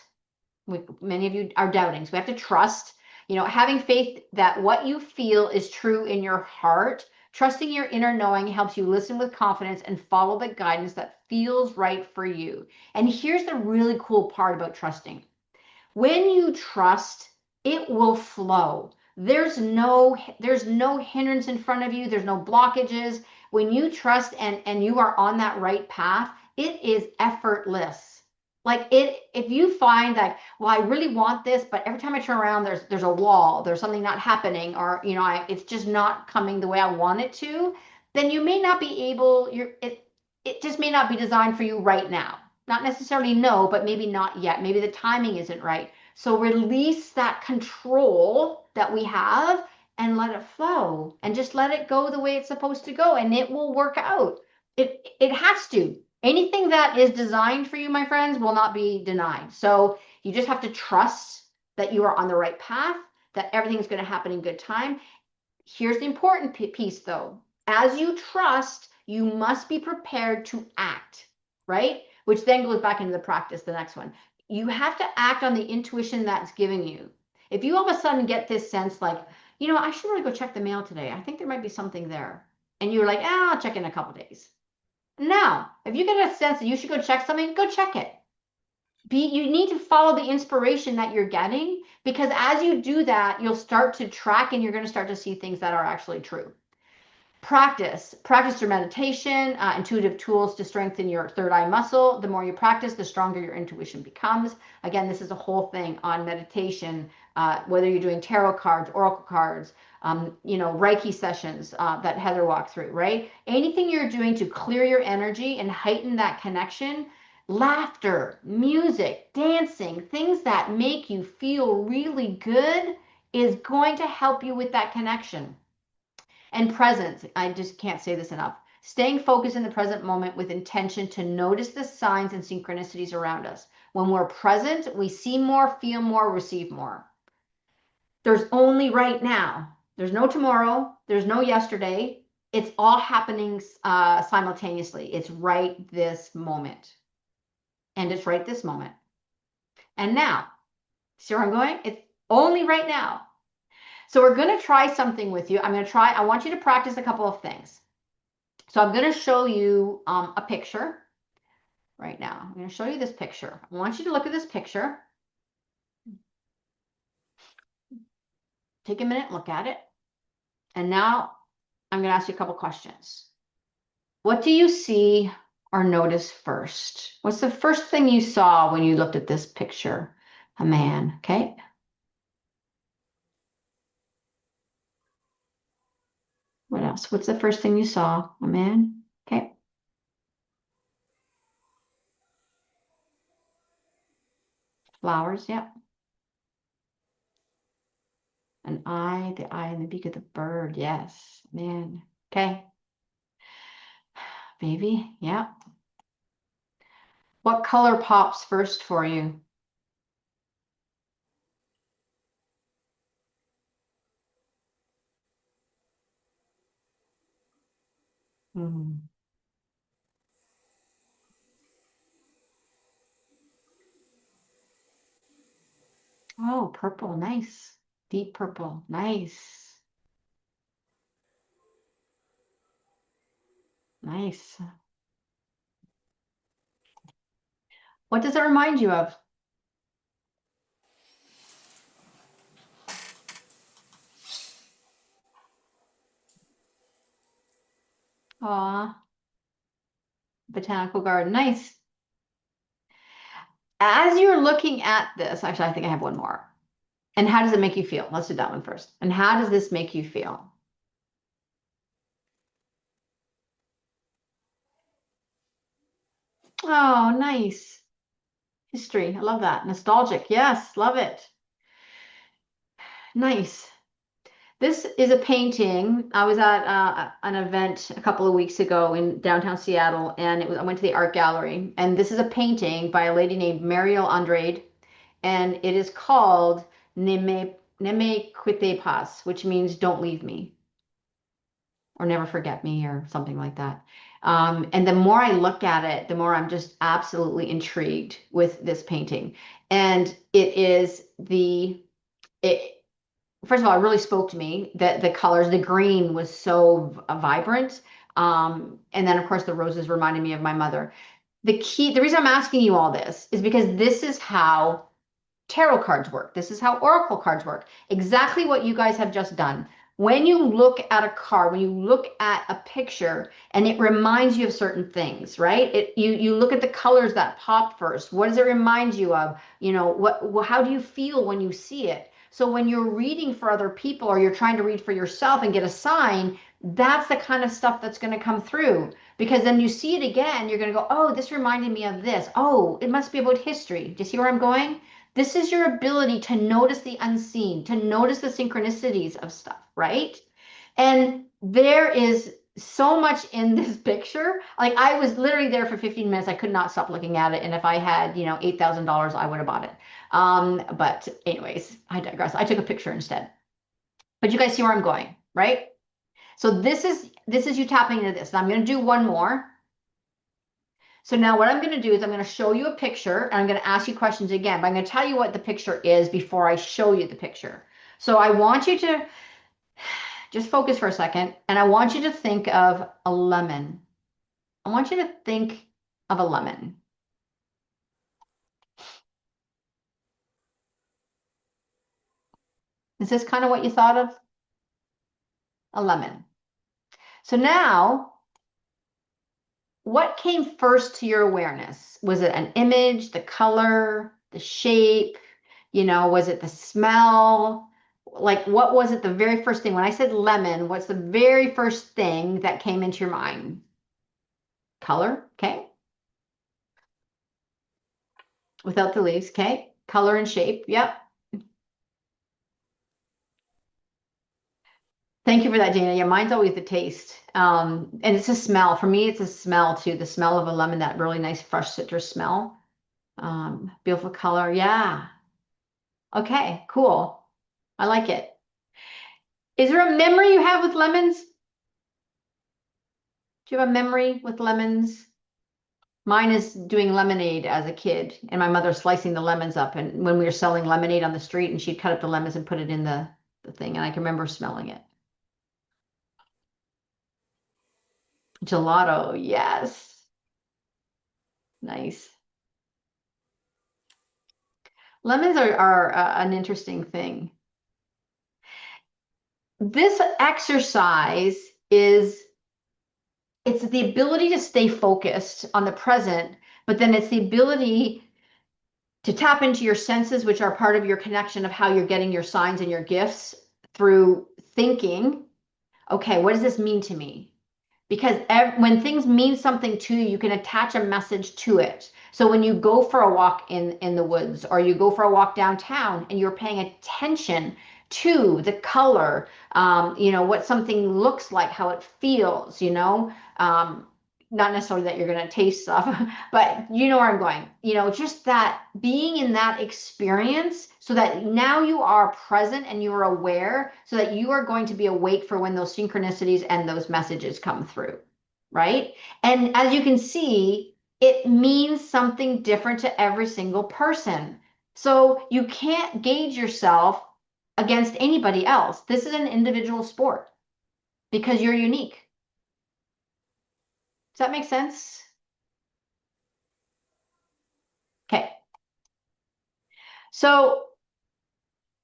Many of you are doubting, so we have to trust. Having faith that what you feel is true in your heart. Trusting your inner knowing helps you listen with confidence and follow the guidance that feels right for you. And here's the really cool part about trusting. When you trust, it will flow. There's no hindrance in front of you. There's no blockages. When you trust and you are on that right path, it is effortless. Like if you find that, well, I really want this, but every time I turn around, there's a wall, there's something not happening, or it's just not coming the way I want it to, then you may not be able. It just may not be designed for you right now. Not necessarily no, but maybe not yet. Maybe the timing isn't right. So release that control that we have and let it flow, and just let it go the way it's supposed to go, and it will work out. It has to. Anything that is designed for you, my friends, will not be denied. So you just have to trust that you are on the right path, that everything is going to happen in good time. Here's the important piece, though. As you trust, you must be prepared to act, right? Which then goes back into the practice, the next one. You have to act on the intuition that's giving you. If you all of a sudden get this sense like, I should really go check the mail today. I think there might be something there. And you're like, I'll check in a couple days. Now, if you get a sense that you should go check something, go check it. You need to follow the inspiration that you're getting, because as you do that, you'll start to track and you're going to start to see things that are actually true. Practice through meditation, intuitive tools to strengthen your third eye muscle. The more you practice, the stronger your intuition becomes. Again, this is a whole thing on meditation, whether you're doing tarot cards, oracle cards, Reiki sessions that Heather walked through, right? Anything you're doing to clear your energy and heighten that connection, laughter, music, dancing, things that make you feel really good is going to help you with that connection. And presence, I just can't say this enough. Staying focused in the present moment with intention to notice the signs and synchronicities around us. When we're present, we see more, feel more, receive more. There's only right now. There's no tomorrow. There's no yesterday. It's all happening simultaneously. It's right this moment. And it's right this moment. And now, see where I'm going? It's only right now. So we're going to try something with you. I want you to practice a couple of things. So I'm going to show you a picture right now. I'm going to show you this picture. I want you to look at this picture. Take a minute, look at it. And now I'm going to ask you a couple questions. What do you see or notice first? What's the first thing you saw when you looked at this picture? A man, okay? What else? What's the first thing you saw? A man, okay? Flowers, yeah. An eye, the eye and the beak of the bird, yes. Man, okay. Baby, yeah. What color pops first for you? Mm. Oh, purple, nice. Deep purple, nice. Nice. What does it remind you of? Aw, botanical garden, nice. As you're looking at this, actually, I think I have one more. And how does it make you feel? Let's do that one first. And how does this make you feel? Oh, nice. History. I love that. Nostalgic. Yes, love it. Nice. This is a painting. I was at an event a couple of weeks ago in downtown Seattle, and I went to the art gallery. And this is a painting by a lady named Mariel Andrade, and it is called Ne me quitte pas, which means "Don't leave me" or "Never forget me" or something like that. And the more I look at it, the more I'm just absolutely intrigued with this painting. And it first of all, it really spoke to me that the colors, the green was so vibrant. And then of course the roses reminded me of my mother. The reason I'm asking you all this is because this is how tarot cards work. This is how oracle cards work. Exactly what you guys have just done. When you look at a card, when you look at a picture and it reminds you of certain things, right? You look at the colors that pop first. What does it remind you of? How do you feel when you see it? So when you're reading for other people or you're trying to read for yourself and get a sign, that's the kind of stuff that's going to come through, because then you see it again, you're going to go, oh, this reminded me of this. Oh, it must be about history. Do you see where I'm going? This is your ability to notice the unseen, to notice the synchronicities of stuff, right? And there is so much in this picture. Like I was literally there for 15 minutes. I could not stop looking at it. And if I had, $8,000, I would have bought it. But anyways, I digress. I took a picture instead. But you guys see where I'm going, right? So this is you tapping into this. And I'm going to do one more. So now what I'm going to do is I'm going to show you a picture and I'm going to ask you questions again, but I'm going to tell you what the picture is before I show you the picture. So I want you to just focus for a second and I want you to think of a lemon. I want you to think of a lemon. Is this kind of what you thought of? A lemon. So now, what came first to your awareness? Was it an image, the color, the shape? Was it the smell? Like, what was it the very first thing? When I said lemon, what's the very first thing that came into your mind? Color, okay. Without the leaves, okay. Color and shape, yep. Thank you for that, Dana. Yeah, mine's always the taste. And it's a smell. For me, it's a smell too. The smell of a lemon, that really nice fresh citrus smell. Beautiful color. Yeah. Okay, cool. I like it. Is there a memory you have with lemons? Do you have a memory with lemons? Mine is doing lemonade as a kid, and my mother slicing the lemons up. And when we were selling lemonade on the street, and she'd cut up the lemons and put it in the thing, and I can remember smelling it. Gelato, yes. Nice. Lemons are an interesting thing. This exercise it's the ability to stay focused on the present, but then it's the ability to tap into your senses, which are part of your connection of how you're getting your signs and your gifts through thinking, okay, what does this mean to me? Because when things mean something to you, you can attach a message to it. So when you go for a walk in the woods or you go for a walk downtown and you're paying attention to the color, what something looks like, how it feels, not necessarily that you're going to taste stuff, but you know where I'm going, just that being in that experience so that now you are present and you are aware so that you are going to be awake for when those synchronicities and those messages come through, right? And as you can see, it means something different to every single person. So you can't gauge yourself against anybody else. This is an individual sport because you're unique. Does that make sense? Okay. So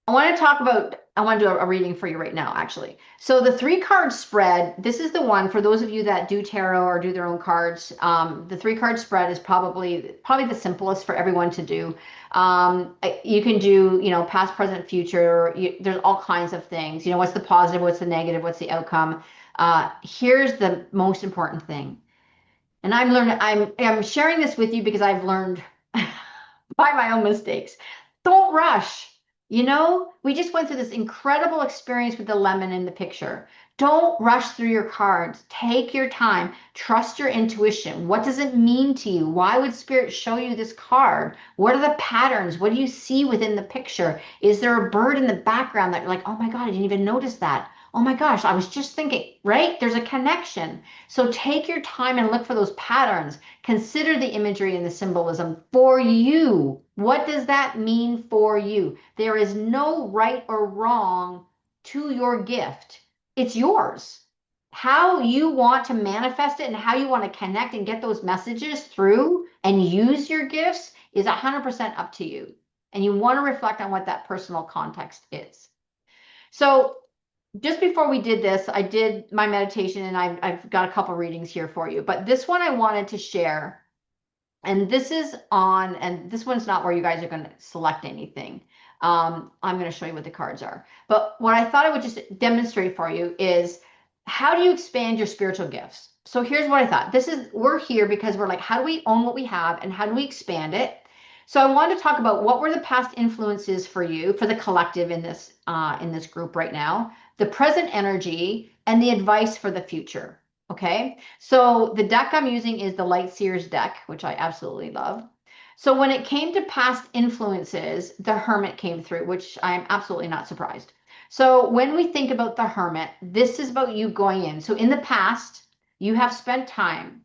I want to do a reading for you right now, actually. So the 3-card spread, this is the one for those of you that do tarot or do their own cards. The 3-card spread is probably the simplest for everyone to do. You can do, past, present, future. There's all kinds of things. What's the positive, what's the negative, what's the outcome. Here's the most important thing. And I'm sharing this with you because I've learned by my own mistakes. Don't rush. We just went through this incredible experience with the lemon in the picture. Don't rush through your cards. Take your time. Trust your intuition. What does it mean to you? Why would Spirit show you this card? What are the patterns? What do you see within the picture? Is there a bird in the background that you're like, oh my God, I didn't even notice that? Oh my gosh, I was just thinking, right? There's a connection. So take your time and look for those patterns. Consider the imagery and the symbolism for you. What does that mean for you? There is no right or wrong to your gift. It's yours. How you want to manifest it and how you want to connect and get those messages through and use your gifts is 100% up to you. And you want to reflect on what that personal context is. So just before we did this, I did my meditation and I've got a couple readings here for you. But this one I wanted to share. And this one's not where you guys are going to select anything. I'm going to show you what the cards are. But what I thought I would just demonstrate for you is how do you expand your spiritual gifts? So here's what I thought. We're here because we're like, how do we own what we have and how do we expand it? So I wanted to talk about what were the past influences for you, for the collective in this group right now, the present energy, and the advice for the future. Okay, so the deck I'm using is the Light Seers deck, which I absolutely love. So when it came to past influences, the Hermit came through, which I'm absolutely not surprised. So when we think about the Hermit, this is about you going in. So in the past, you have spent time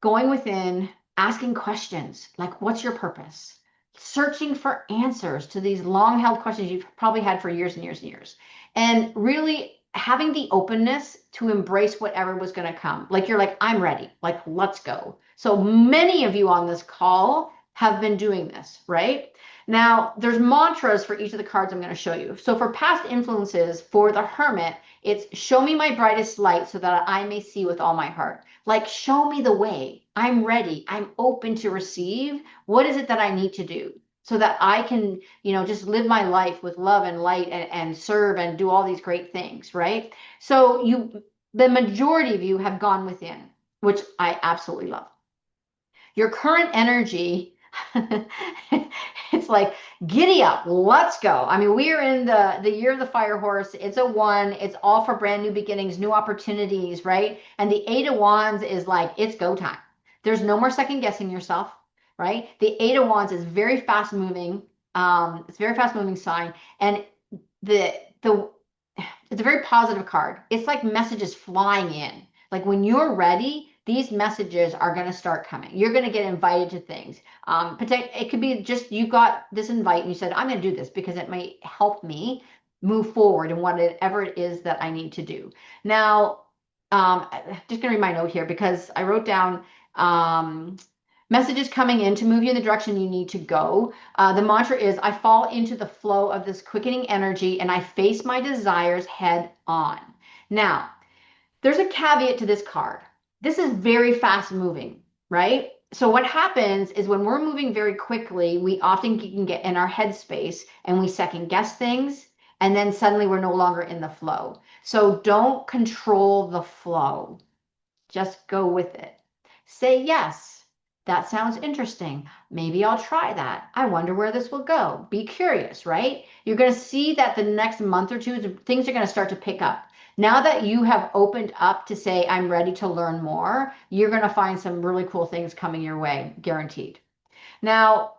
going within, asking questions like, what's your purpose? Searching for answers to these long held questions you've probably had for years and years and years. And really having the openness to embrace whatever was going to come. Like, you're like, I'm ready. Like, let's go. So many of you on this call have been doing this, right? Now, there's mantras for each of the cards I'm going to show you. So for past influences, for the Hermit, it's show me my brightest light so that I may see with all my heart. Like, show me the way. I'm ready. I'm open to receive. What is it that I need to do so that I can, just live my life with love and light and serve and do all these great things, right? So the majority of you have gone within, which I absolutely love. Your current energy, it's like, giddy up, let's go. I mean, we are in the year of the fire horse. It's a 1. It's all for brand new beginnings, new opportunities, right? And the 8 of Wands is like, it's go time. There's no more second guessing yourself, right? The 8 of Wands is very fast moving. It's a very fast moving sign. And the it's a very positive card. It's like messages flying in. Like, when you're ready, these messages are going to start coming. You're going to get invited to things. It could be just you got this invite and you said, I'm going to do this because it might help me move forward in whatever it is that I need to do. Now, just going to read my note here because I wrote down messages coming in to move you in the direction you need to go. The mantra is, I fall into the flow of this quickening energy and I face my desires head on. Now, there's a caveat to this card. This is very fast moving, right? So what happens is when we're moving very quickly, we often can get in our headspace and we second guess things, and then suddenly we're no longer in the flow. So don't control the flow. Just go with it. Say yes. That sounds interesting. Maybe I'll try that. I wonder where this will go. Be curious, right? You're going to see that the next month or two, things are going to start to pick up. Now that you have opened up to say, I'm ready to learn more, you're going to find some really cool things coming your way, guaranteed. Now,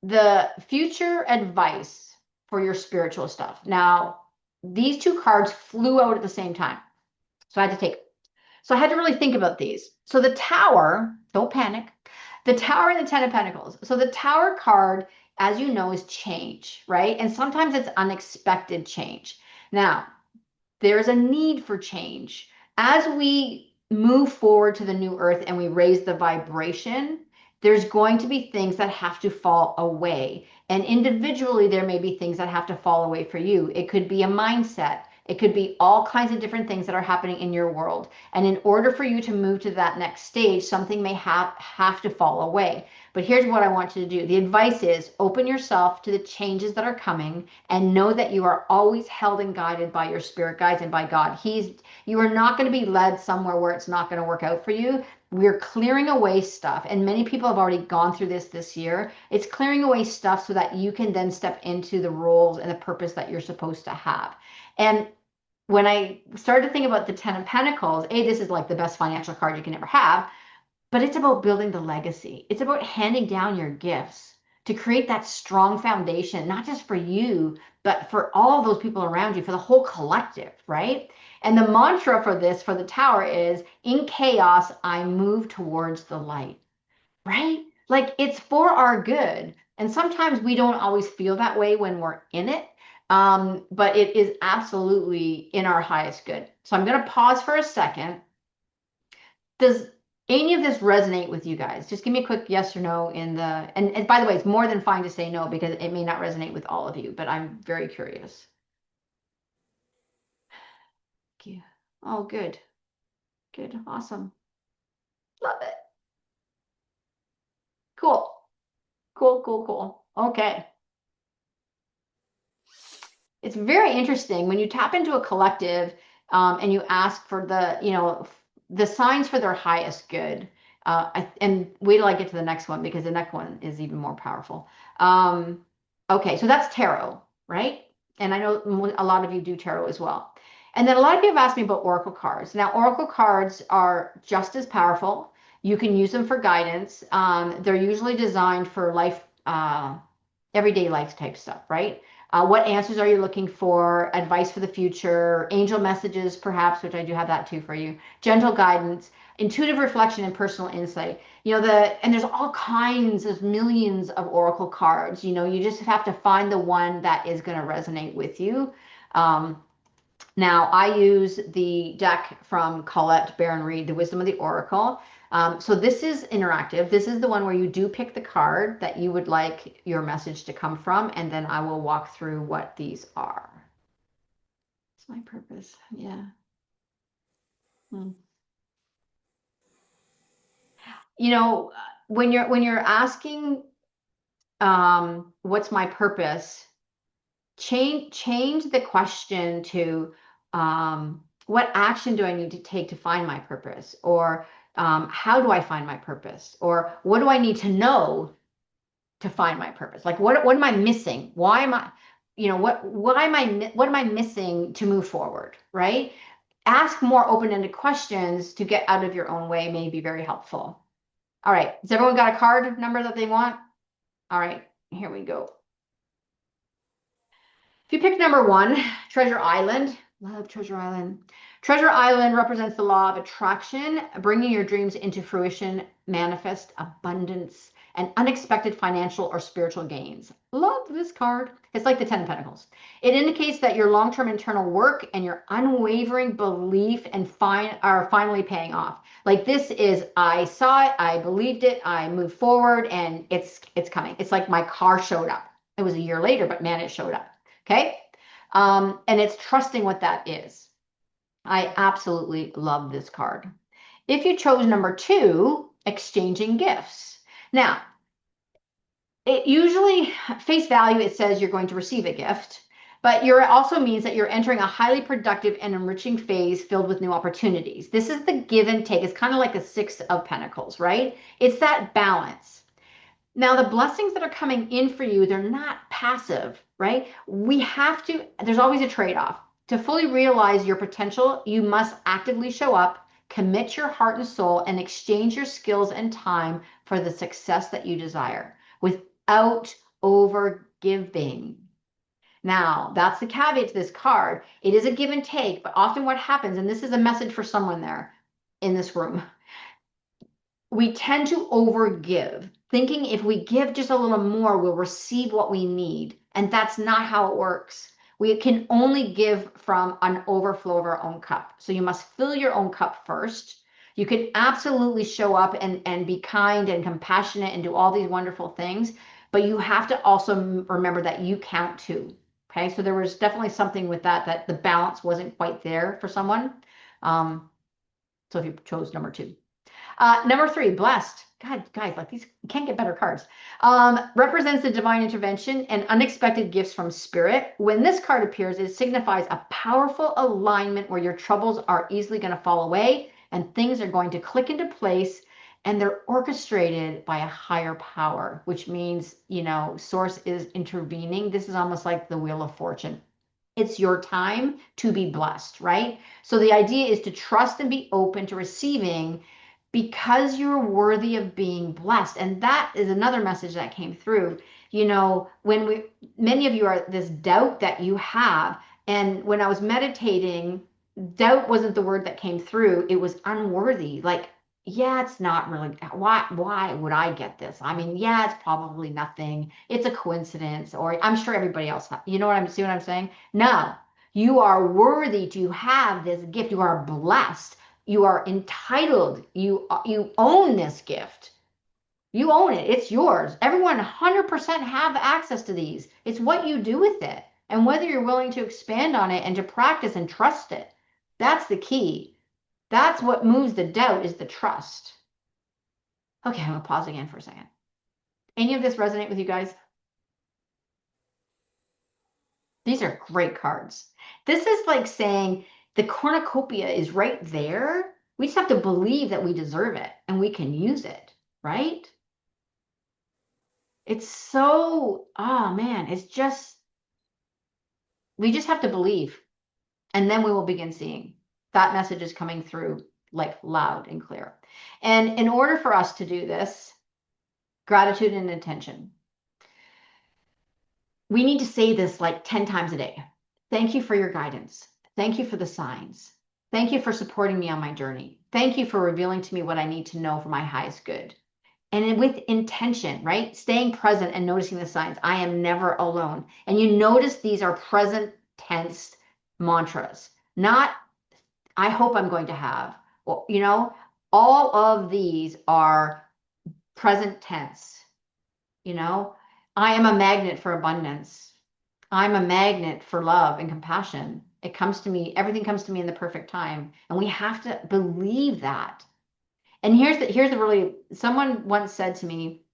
the future advice for your spiritual stuff. Now, these two cards flew out at the same time. So I had to really think about these. So the Tower, don't panic. The Tower and the Ten of Pentacles. So the Tower card, as you know, is change, right? And sometimes it's unexpected change. Now, there's a need for change. As we move forward to the new earth and we raise the vibration, there's going to be things that have to fall away. And individually, there may be things that have to fall away for you. It could be a mindset. It could be all kinds of different things that are happening in your world. And in order for you to move to that next stage, something may have to fall away. But here's what I want you to do. The advice is open yourself to the changes that are coming and know that you are always held and guided by your spirit guides and by God. You are not going to be led somewhere where it's not going to work out for you. We're clearing away stuff, and many people have already gone through this year. It's clearing away stuff so that you can then step into the roles and the purpose that you're supposed to have. And when I started to think about the Ten of Pentacles, this is like the best financial card you can ever have, but it's about building the legacy. It's about handing down your gifts to create that strong foundation, not just for you, but for all of those people around you, for the whole collective, right? And the mantra for this, for the Tower, is, in chaos, I move towards the light, right? Like, it's for our good. And sometimes we don't always feel that way when we're in it. But it is absolutely in our highest good. So I'm going to pause for a second. Does any of this resonate with you guys? Just give me a quick yes or no and by the way, it's more than fine to say no because it may not resonate with all of you, but I'm very curious. Thank you. Oh, good. Good. Awesome. Love it. Cool. Cool, cool, cool. Okay. It's very interesting when you tap into a collective and you ask for the signs for their highest good. And wait till I get to the next one because the next one is even more powerful. Okay, so that's tarot, right? And I know a lot of you do tarot as well. And then a lot of people have asked me about oracle cards. Now, oracle cards are just as powerful. You can use them for guidance. They're usually designed for life, everyday life type stuff, right? What answers are you looking for? Advice for the future, angel messages, perhaps, which I do have that too for you. Gentle guidance, intuitive reflection, and personal insight. And there's all kinds of millions of oracle cards. You just have to find the one that is going to resonate with you. Now, I use the deck from Colette Baron Reed, The Wisdom of the Oracle. So this is interactive. This is the one where you do pick the card that you would like your message to come from, and then I will walk through what these are. What's my purpose? Yeah. When you're asking, what's my purpose? Change the question to, what action do I need to take to find my purpose? Or how do I find my purpose? Or what do I need to know to find my purpose? Like what am I missing? Why am I, what am I missing to move forward? Right? Ask more open-ended questions to get out of your own way may be very helpful. All right, has everyone got a card number that they want? All right, here we go. If you pick number 1, Treasure Island, love Treasure Island. Treasure Island represents the law of attraction, bringing your dreams into fruition, manifest abundance, and unexpected financial or spiritual gains. Love this card. It's like the 10 of Pentacles. It indicates that your long-term internal work and your unwavering belief are finally paying off. Like this is, I saw it, I believed it, I moved forward, and it's coming. It's like my car showed up. It was a year later, but man, it showed up. Okay. And it's trusting what that is. I absolutely love this card. If you chose number 2, exchanging gifts. Now, it usually, face value, it says you're going to receive a gift, but it also means that you're entering a highly productive and enriching phase filled with new opportunities. This is the give and take. It's kind of like a 6 of Pentacles, right? It's that balance. Now, the blessings that are coming in for you, they're not passive, right? There's always a trade-off. To fully realize your potential, you must actively show up, commit your heart and soul, and exchange your skills and time for the success that you desire without over-giving. Now, that's the caveat to this card. It is a give and take, but often what happens, and this is a message for someone there in this room, we tend to overgive, thinking if we give just a little more, we'll receive what we need. And that's not how it works. We can only give from an overflow of our own cup. So you must fill your own cup first. You can absolutely show up and be kind and compassionate and do all these wonderful things, but you have to also remember that you count too. Okay, so there was definitely something with that the balance wasn't quite there for someone. So if you chose number 2. Number 3, blessed. God, guys, like these, you can't get better cards. Represents the divine intervention and unexpected gifts from spirit. When this card appears, it signifies a powerful alignment where your troubles are easily going to fall away and things are going to click into place, and they're orchestrated by a higher power, which means, source is intervening. This is almost like the Wheel of Fortune. It's your time to be blessed, right? So the idea is to trust and be open to receiving because you're worthy of being blessed. And that is another message that came through. Many of you are this doubt that you have. And when I was meditating, doubt wasn't the word that came through. It was unworthy. Like, yeah, it's not really, why would I get this? I mean, yeah, it's probably nothing. It's a coincidence, or I'm sure everybody else, see what I'm saying? No, you are worthy to have this gift. You are blessed. You are entitled. You own this gift. You own it. It's yours. Everyone 100% have access to these. It's what you do with it and whether you're willing to expand on it and to practice and trust it. That's the key. That's what moves the doubt, is the trust. Okay, I'm going to pause again for a second. Any of this resonate with you guys? These are great cards. This is like saying the cornucopia is right there. We just have to believe that we deserve it and we can use it, right? It's so, oh man, we just have to believe. And then we will begin seeing that message is coming through like loud and clear. And in order for us to do this, gratitude and intention, we need to say this like 10 times a day. Thank you for your guidance. Thank you for the signs. Thank you for supporting me on my journey. Thank you for revealing to me what I need to know for my highest good. And with intention, right? Staying present and noticing the signs. I am never alone. And you notice these are present tense mantras, not I hope I'm going to have. Well, all of these are present tense. I am a magnet for abundance. I'm a magnet for love and compassion. It comes to me, everything comes to me in the perfect time. And we have to believe that. And here's the really, someone once said to me,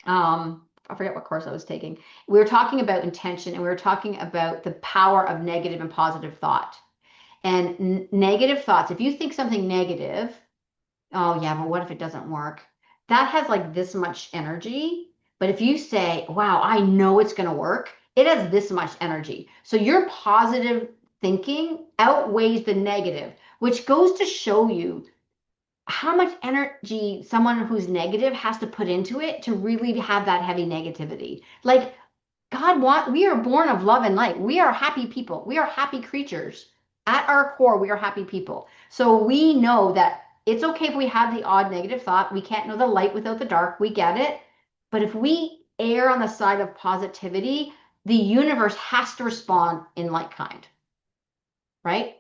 I forget what course I was taking. We were talking about intention and we were talking about the power of negative and positive thought. And negative thoughts, if you think something negative, oh yeah, but what if it doesn't work? That has like this much energy. But if you say, wow, I know it's going to work, it has this much energy. So your positive thinking outweighs the negative, which goes to show you how much energy someone who's negative has to put into it to really have that heavy negativity. Like we are born of love and light. We are happy people. We are happy creatures. At our core, we are happy people. So we know that it's okay if we have the odd negative thought. We can't know the light without the dark. We get it. But if we err on the side of positivity, the universe has to respond in like kind, right?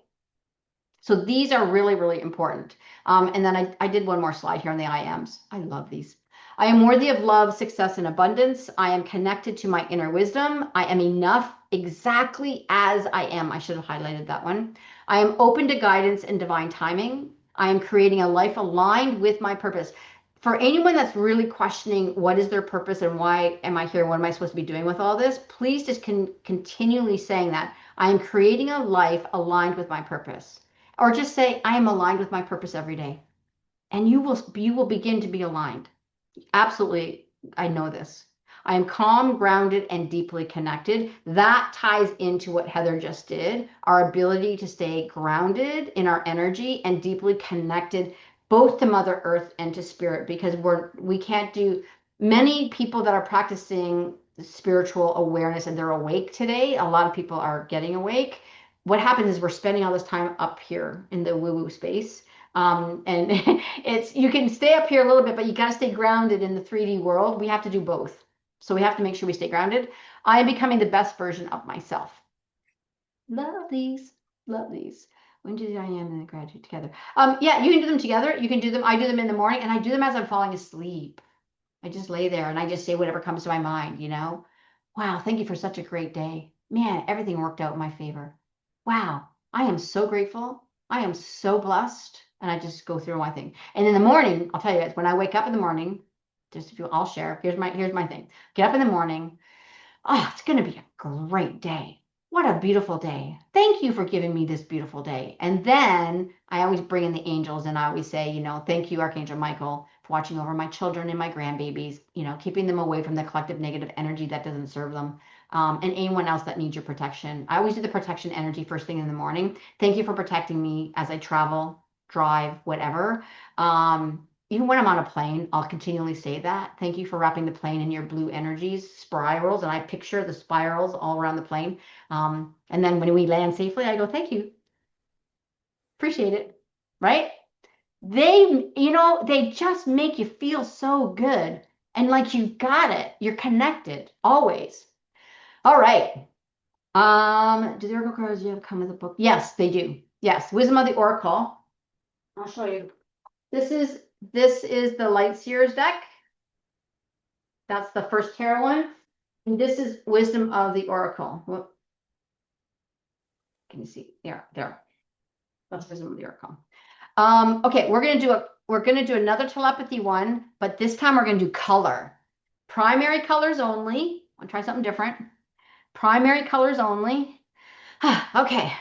So these are really, really important. And then I did one more slide here on the I ams. I love these. I am worthy of love, success, and abundance. I am connected to my inner wisdom. I am enough exactly as I am. I should have highlighted that one. I am open to guidance and divine timing. I am creating a life aligned with my purpose. For anyone that's really questioning what is their purpose and why am I here? What am I supposed to be doing with all this? Please just continually saying that. I am creating a life aligned with my purpose. Or just say, I am aligned with my purpose every day. And you will begin to be aligned. Absolutely, I know this. I am calm, grounded, and deeply connected. That ties into what Heather just did, our ability to stay grounded in our energy and deeply connected both to Mother Earth and to Spirit, because we can't do many people that are practicing spiritual awareness and they're awake today. A lot of people are getting awake. What happens is we're spending all this time up here in the woo-woo space. And you can stay up here a little bit, but you got to stay grounded in the 3D world. We have to do both. So we have to make sure we stay grounded. I am becoming the best version of myself. Love these. Love these. When do I am in the gratitude together? Yeah, you can do them together. You can do them. I do them in the morning and I do them as I'm falling asleep. I just lay there and I just say whatever comes to my mind, Wow, thank you for such a great day. Man, everything worked out in my favor. Wow, I am so grateful. I am so blessed. And I just go through my thing. And in the morning, I'll tell you guys, when I wake up in the morning, just if you I'll share. Here's my thing. Get up in the morning. Oh, it's gonna be a great day. What a beautiful day. Thank you for giving me this beautiful day. And then I always bring in the angels and I always say, thank you, Archangel Michael, for watching over my children and my grandbabies, keeping them away from the collective negative energy that doesn't serve them. And anyone else that needs your protection. I always do the protection energy first thing in the morning. Thank you for protecting me as I travel, drive, whatever. Even when I'm on a plane, I'll continually say that. Thank you for wrapping the plane in your blue energies, spirals, and I picture the spirals all around the plane. And then when we land safely, I go, thank you. Appreciate it. Right? They just make you feel so good. And like you got it. You're connected always. All right. Do the Oracle cards you have come with a book? Yes, they do. Yes. Wisdom of the Oracle. I'll show you. This is the Light Seers deck. That's the first tarot one. And this is Wisdom of the Oracle. Whoop. Can you see? There. That's Wisdom of the Oracle. Okay, we're gonna do another telepathy one, but this time we're gonna do color. Primary colors only. I'll try something different. Primary colors only. Okay.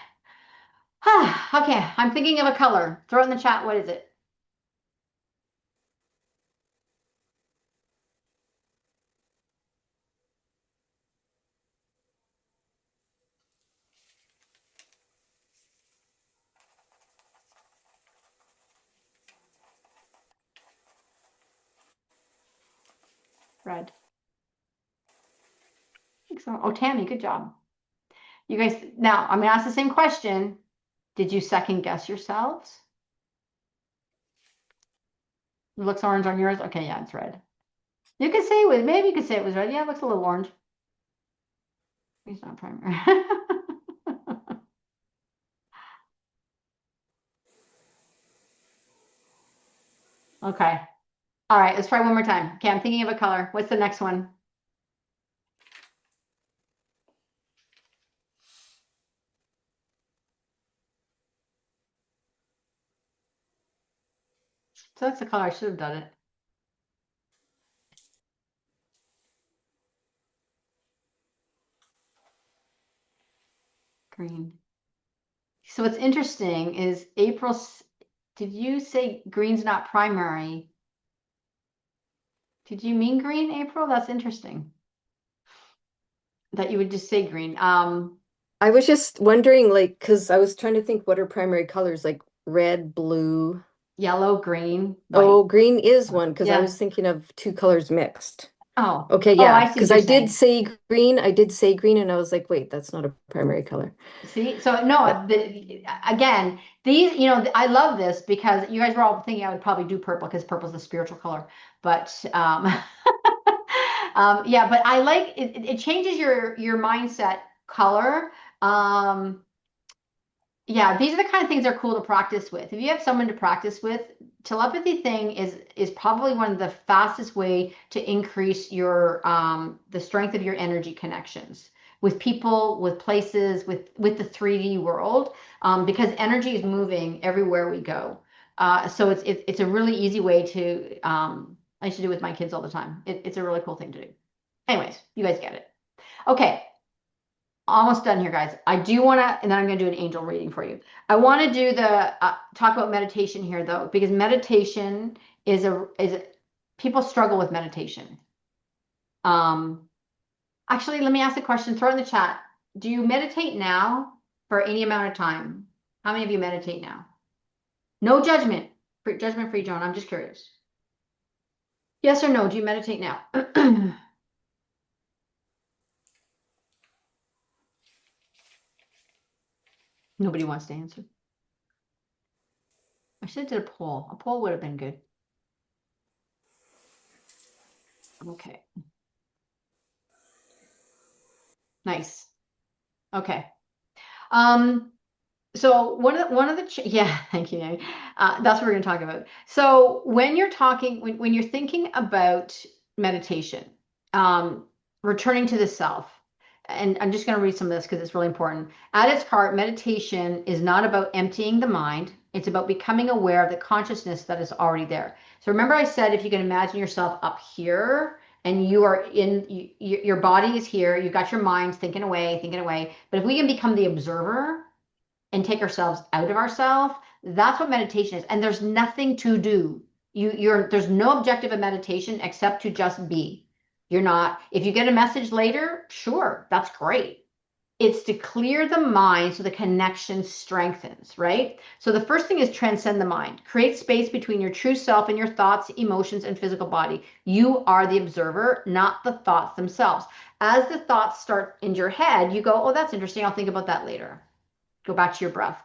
Okay, I'm thinking of a color. Throw it in the chat. What is it? Red. Excellent. Oh, Tammy, good job. You guys, now I'm gonna ask the same question. Did you second guess yourselves? It looks orange on yours. Okay, yeah, it's red. You could say it was, maybe you could say it was red. Yeah, it looks a little orange. He's not primary. Okay. All right, let's try one more time. Okay, I'm thinking of a color. What's the next one? So that's the color. I should have done it. Green. So what's interesting is April, did you say green's not primary? Did you mean green, April? That's interesting. That you would just say green. I was just wondering, like, because I was trying to think what are primary colors, like red, blue. Yellow, green, white. Oh, green is one because I Yeah. was thinking of two colors mixed. Oh. Okay, Oh, I yeah, see what because you're I saying. did say green. I did say green, and I was like, wait, that's not a primary color. See, so no, But again, these, I love this because you guys were all thinking I would probably do purple because purple's the spiritual color. But yeah, but I like it, it changes your mindset color. Um, yeah, these are the kind of things that are cool to practice with. If you have someone to practice with, telepathy thing is probably one of the fastest way to increase your the strength of your energy connections with people, with places, with the 3D world, because energy is moving everywhere we go. So it's a really easy way to I used to do with my kids all the time. It's a really cool thing to do. Anyways, you guys get it. Okay, almost done here, guys. I do want to, and then I'm going to do an angel reading for you. I want to do the talk about meditation here, though, because meditation is people struggle with meditation. Um, actually, let me ask a question. Throw it in the chat. Do you meditate now for any amount of time? How many of you meditate now? No judgment. Judgment free, Joan. I'm just curious. Yes or no? Do you meditate now? Nobody wants to answer. I should have did a poll. A poll would have been good. Okay. Nice. Okay. Um, so yeah, thank you, Nate. That's what we're going to talk about. So when you're talking, when you're thinking about meditation, um, returning to the self, and I'm just going to read some of this because it's really important. At its heart, meditation is not about emptying the mind. It's about becoming aware of the consciousness that is already there. So remember I said, if you can imagine yourself up here and you are your body is here, you've got your mind thinking away, thinking away. But if we can become the observer and take ourselves out of ourselves, that's what meditation is. And there's nothing to do. There's no objective of meditation except to just be. You're not, if you get a message later, sure, that's great. It's to clear the mind so the connection strengthens, right? So the first thing is transcend the mind. Create space between your true self and your thoughts, emotions, and physical body. You are the observer, not the thoughts themselves. As the thoughts start in your head, you go, oh, that's interesting. I'll think about that later. Go back to your breath.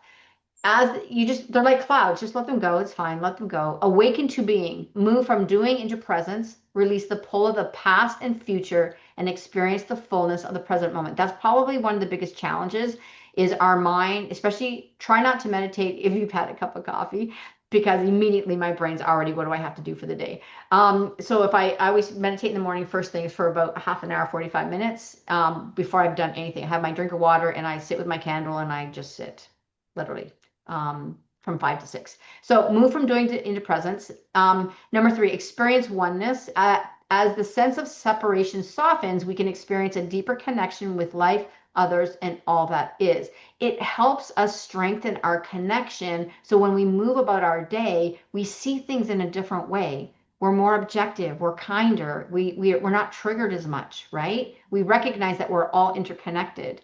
As you just, they're like clouds. Just let them go. It's fine. Let them go. Awaken to being. Move from doing into presence. Release the pull of the past and future and experience the fullness of the present moment. That's probably one of the biggest challenges is our mind, especially try not to meditate if you've had a cup of coffee because immediately my brain's already, what do I have to do for the day? So if I always meditate in the morning, first things for about a half an hour, 45 minutes before I've done anything. I have my drink of water and I sit with my candle and I just sit, literally, from 5 to 6. So move from doing into presence. Number 3, experience oneness. As the sense of separation softens, we can experience a deeper connection with life, others, and all that is. It helps us strengthen our connection. So when we move about our day, we see things in a different way. We're more objective, we're kinder, we're not triggered as much, right? We recognize that we're all interconnected.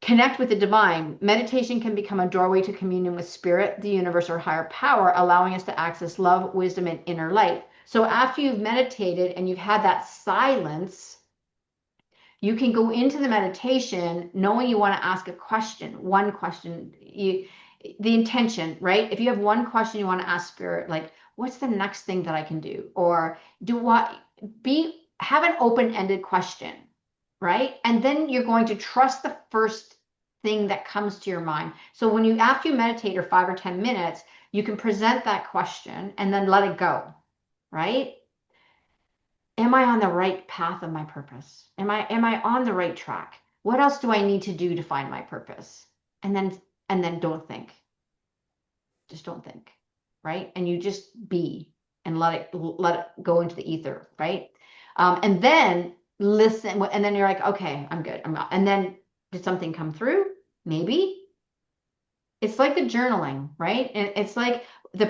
Connect with the divine. Meditation can become a doorway to communion with spirit, the universe, or higher power, allowing us to access love, wisdom, and inner light. So after you've meditated and you've had that silence, you can go into the meditation knowing you want to ask a question, one question. The intention, right? If you have one question you want to ask Spirit, like, what's the next thing that I can do? Or have an open-ended question, right? And then you're going to trust the first thing that comes to your mind. So after you meditate or 5 or 10 minutes, you can present that question and then let it go, right? Am I on the right path of my purpose? Am I on the right track? What else do I need to do to find my purpose? And then don't think. Just don't think, right? And you just be and let it go into the ether, right? And then listen, and then you're like, okay, I'm good. I'm not. And then did something come through? Maybe. It's like the journaling, right? And it's like the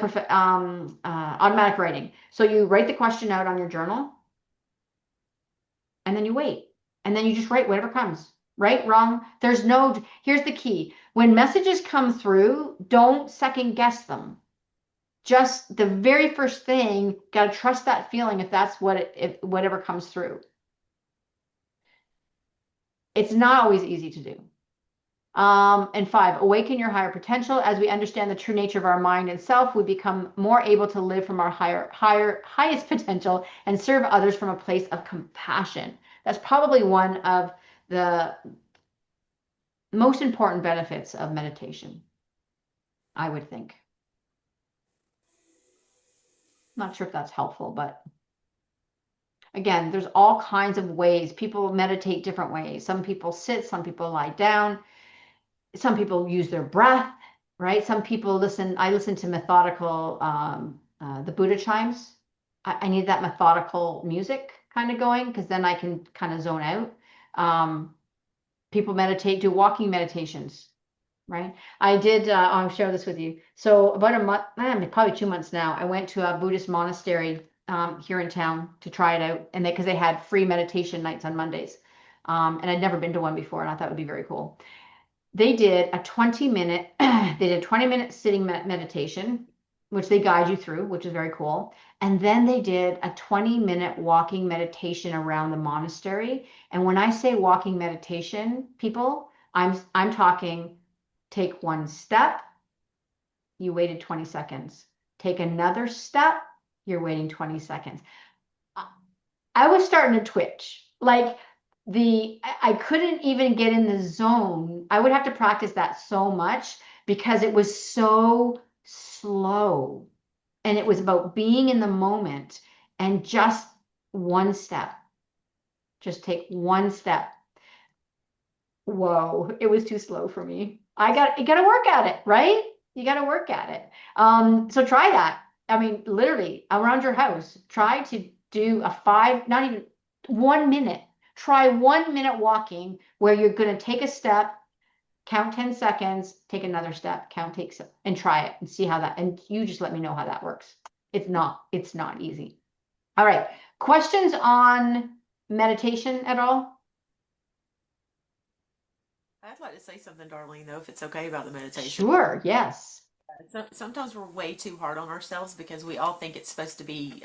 automatic writing. So you write the question out on your journal, and then you wait. And then you just write whatever comes. Right, wrong. Here's the key. When messages come through, don't second guess them. Just the very first thing, got to trust that feeling if that's whatever comes through. It's not always easy to do. And 5, awaken your higher potential. As we understand the true nature of our mind and self, we become more able to live from our highest potential and serve others from a place of compassion. That's probably one of the most important benefits of meditation, I would think. Not sure if that's helpful, but again, there's all kinds of ways. People meditate different ways. Some people sit, some people lie down, some people use their breath, right? Some people listen. I listen to methodical, the Buddha chimes. I need that methodical music kind of going because then I can kind of zone out. People meditate, do walking meditations, right? I did, I'll share this with you. So about a month, probably 2 months now, I went to a Buddhist monastery here in town to try it out. And because they had free meditation nights on Mondays. And I'd never been to one before, and I thought it would be very cool. They did a 20-minute, they did a 20-minute sitting meditation, which they guide you through, which is very cool. And then they did a 20-minute walking meditation around the monastery. And when I say walking meditation, people, I'm talking take one step, you waited 20 seconds. Take another step, you're waiting 20 seconds. I was starting to twitch. Like I couldn't even get in the zone. I would have to practice that so much because it was so slow. And it was about being in the moment and just one step. Just take one step. Whoa, it was too slow for me. You got to work at it, right? You got to work at it. So try that. I mean, literally around your house, try to do not even 1 minute. Try 1 minute walking where you're going to take a step, count 10 seconds, take another step, and try it and see how and you just let me know how that works. It's not easy. All right. Questions on meditation at all? I'd like to say something, Darlene, though, if it's okay about the meditation. Sure, yes. Sometimes we're way too hard on ourselves because we all think it's supposed to be,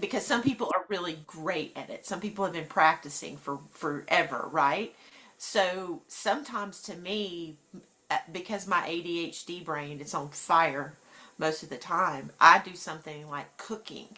because some people are really great at it. Some people have been practicing for forever, right? So sometimes to me, because my ADHD brain is on fire most of the time, I do something like cooking.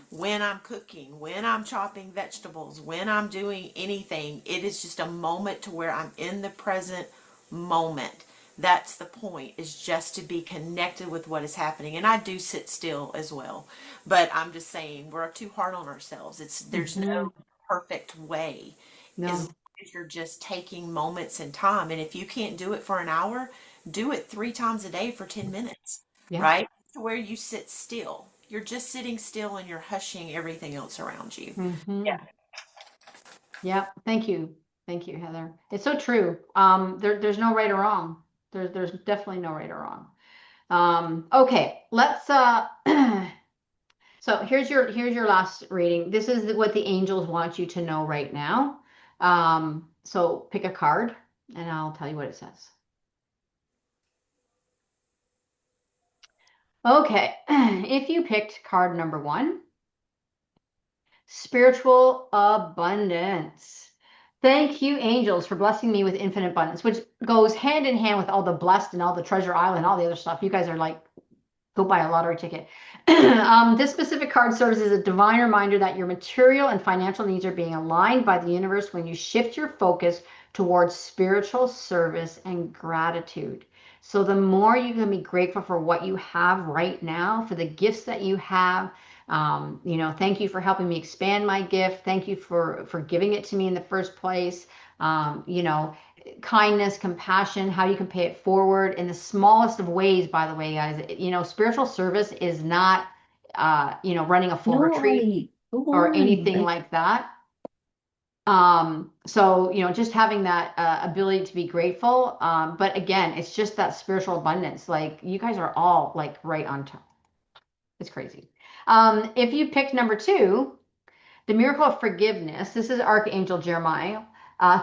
When I'm cooking, when I'm chopping vegetables, when I'm doing anything, it is just a moment to where I'm in the present moment. That's the point, is just to be connected with what is happening. And I do sit still as well. But I'm just saying we're too hard on ourselves. There's no perfect way. As No. long as you're just taking moments in time. And if you can't do it for an hour, do it 3 times a day for 10 minutes. Yeah. Right? To where you sit still. You're just sitting still and you're hushing everything else around you. Yeah. Yeah. Thank you. Thank you, Heather. It's so true. There's no right or wrong. There's definitely no right or wrong. Okay, let's so here's your last reading. This is what the angels want you to know right now. So pick a card and I'll tell you what it says. Okay, if you picked card number 1, spiritual abundance. Thank you, angels, for blessing me with infinite abundance, which goes hand in hand with all the blessed and all the treasure island, all the other stuff. You guys are like, go buy a lottery ticket. This specific card serves as a divine reminder that your material and financial needs are being aligned by the universe when you shift your focus towards spiritual service and gratitude. So the more you can be grateful for what you have right now, for the gifts that you have, thank you for helping me expand my gift. Thank you for giving it to me in the first place. Kindness, compassion, how you can pay it forward in the smallest of ways, by the way, guys. Spiritual service is not, running a full No, retreat Ollie, go or on. anything like that. Just having that ability to be grateful. But again, it's just that spiritual abundance. Like you guys are all like right on top. It's crazy. If you picked number two, the miracle of forgiveness. This is Archangel Jeremiah.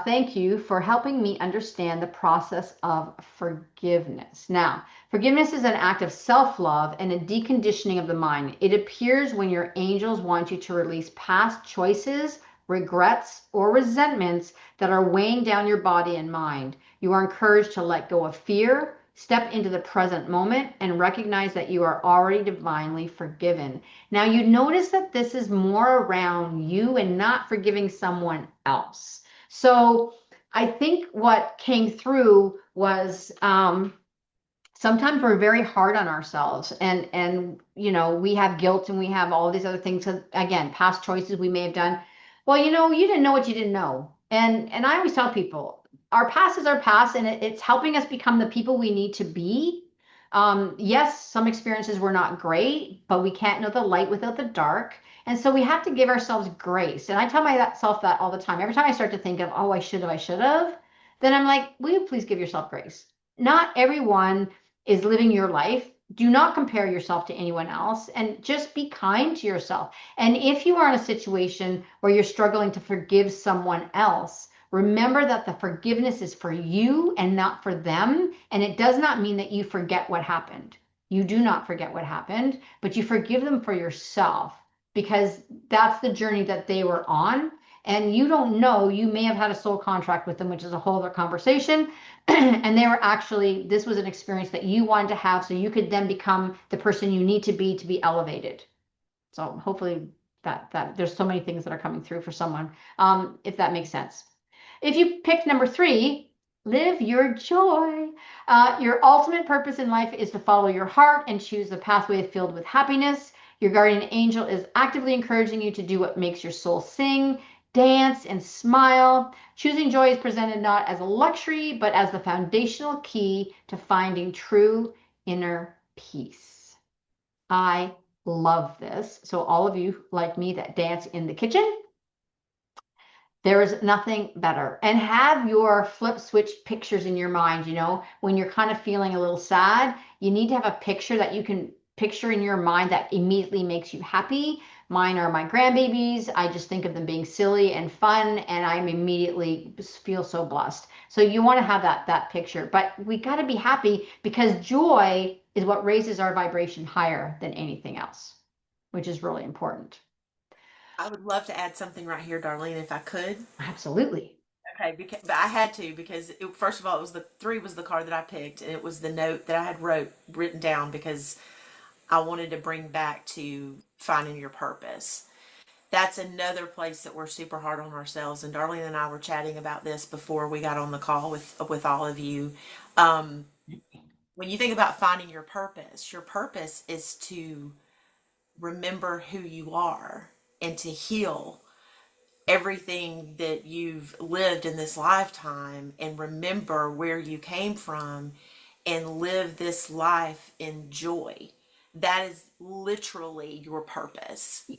Thank you for helping me understand the process of forgiveness. Now, forgiveness is an act of self love and a deconditioning of the mind. It appears when your angels want you to release past choices, regrets, or resentments that are weighing down your body and mind. You are encouraged to let go of fear, step into the present moment, and recognize that you are already divinely forgiven. Now, you notice that this is more around you and not forgiving someone else. So, I think what came through was sometimes we're very hard on ourselves, and we have guilt and we have all these other things. Again, past choices we may have done. Well, you didn't know what you didn't know, and I always tell people our past is our past, and it's helping us become the people we need to be. Yes, some experiences were not great, but we can't know the light without the dark. And so we have to give ourselves grace. And I tell myself that all the time. Every time I start to think of, oh, I should have, then I'm like, will you please give yourself grace? Not everyone is living your life. Do not compare yourself to anyone else and just be kind to yourself. And if you are in a situation where you're struggling to forgive someone else, remember that the forgiveness is for you and not for them. And it does not mean that you forget what happened. You do not forget what happened, but you forgive them for yourself because that's the journey that they were on. And you don't know, you may have had a soul contract with them, which is a whole other conversation. And they were actually, this was an experience that you wanted to have so you could then become the person you need to be elevated. So hopefully that there's so many things that are coming through for someone, if that makes sense. If you picked number three, live your joy. Your ultimate purpose in life is to follow your heart and choose the pathway filled with happiness. Your guardian angel is actively encouraging you to do what makes your soul sing, dance, and smile. Choosing joy is presented not as a luxury, but as the foundational key to finding true inner peace. I love this. So all of you like me that dance in the kitchen, there is nothing better. And have your flip switch pictures in your mind. When you're kind of feeling a little sad, you need to have a picture that you can picture in your mind that immediately makes you happy. Mine are my grandbabies. I just think of them being silly and fun, and I'm immediately feel so blessed. So you want to have that picture, but we got to be happy because joy is what raises our vibration higher than anything else, which is really important. I would love to add something right here, Darlene, if I could. Absolutely. Okay, but I had to because first of all, it was the three was the card that I picked, and it was the note that I had written down because I wanted to bring back to finding your purpose. That's another place that we're super hard on ourselves. And Darlene and I were chatting about this before we got on the call with all of you. Um, when you think about finding your purpose is to remember who you are and to heal everything that you've lived in this lifetime and remember where you came from and live this life in joy. That is literally your purpose.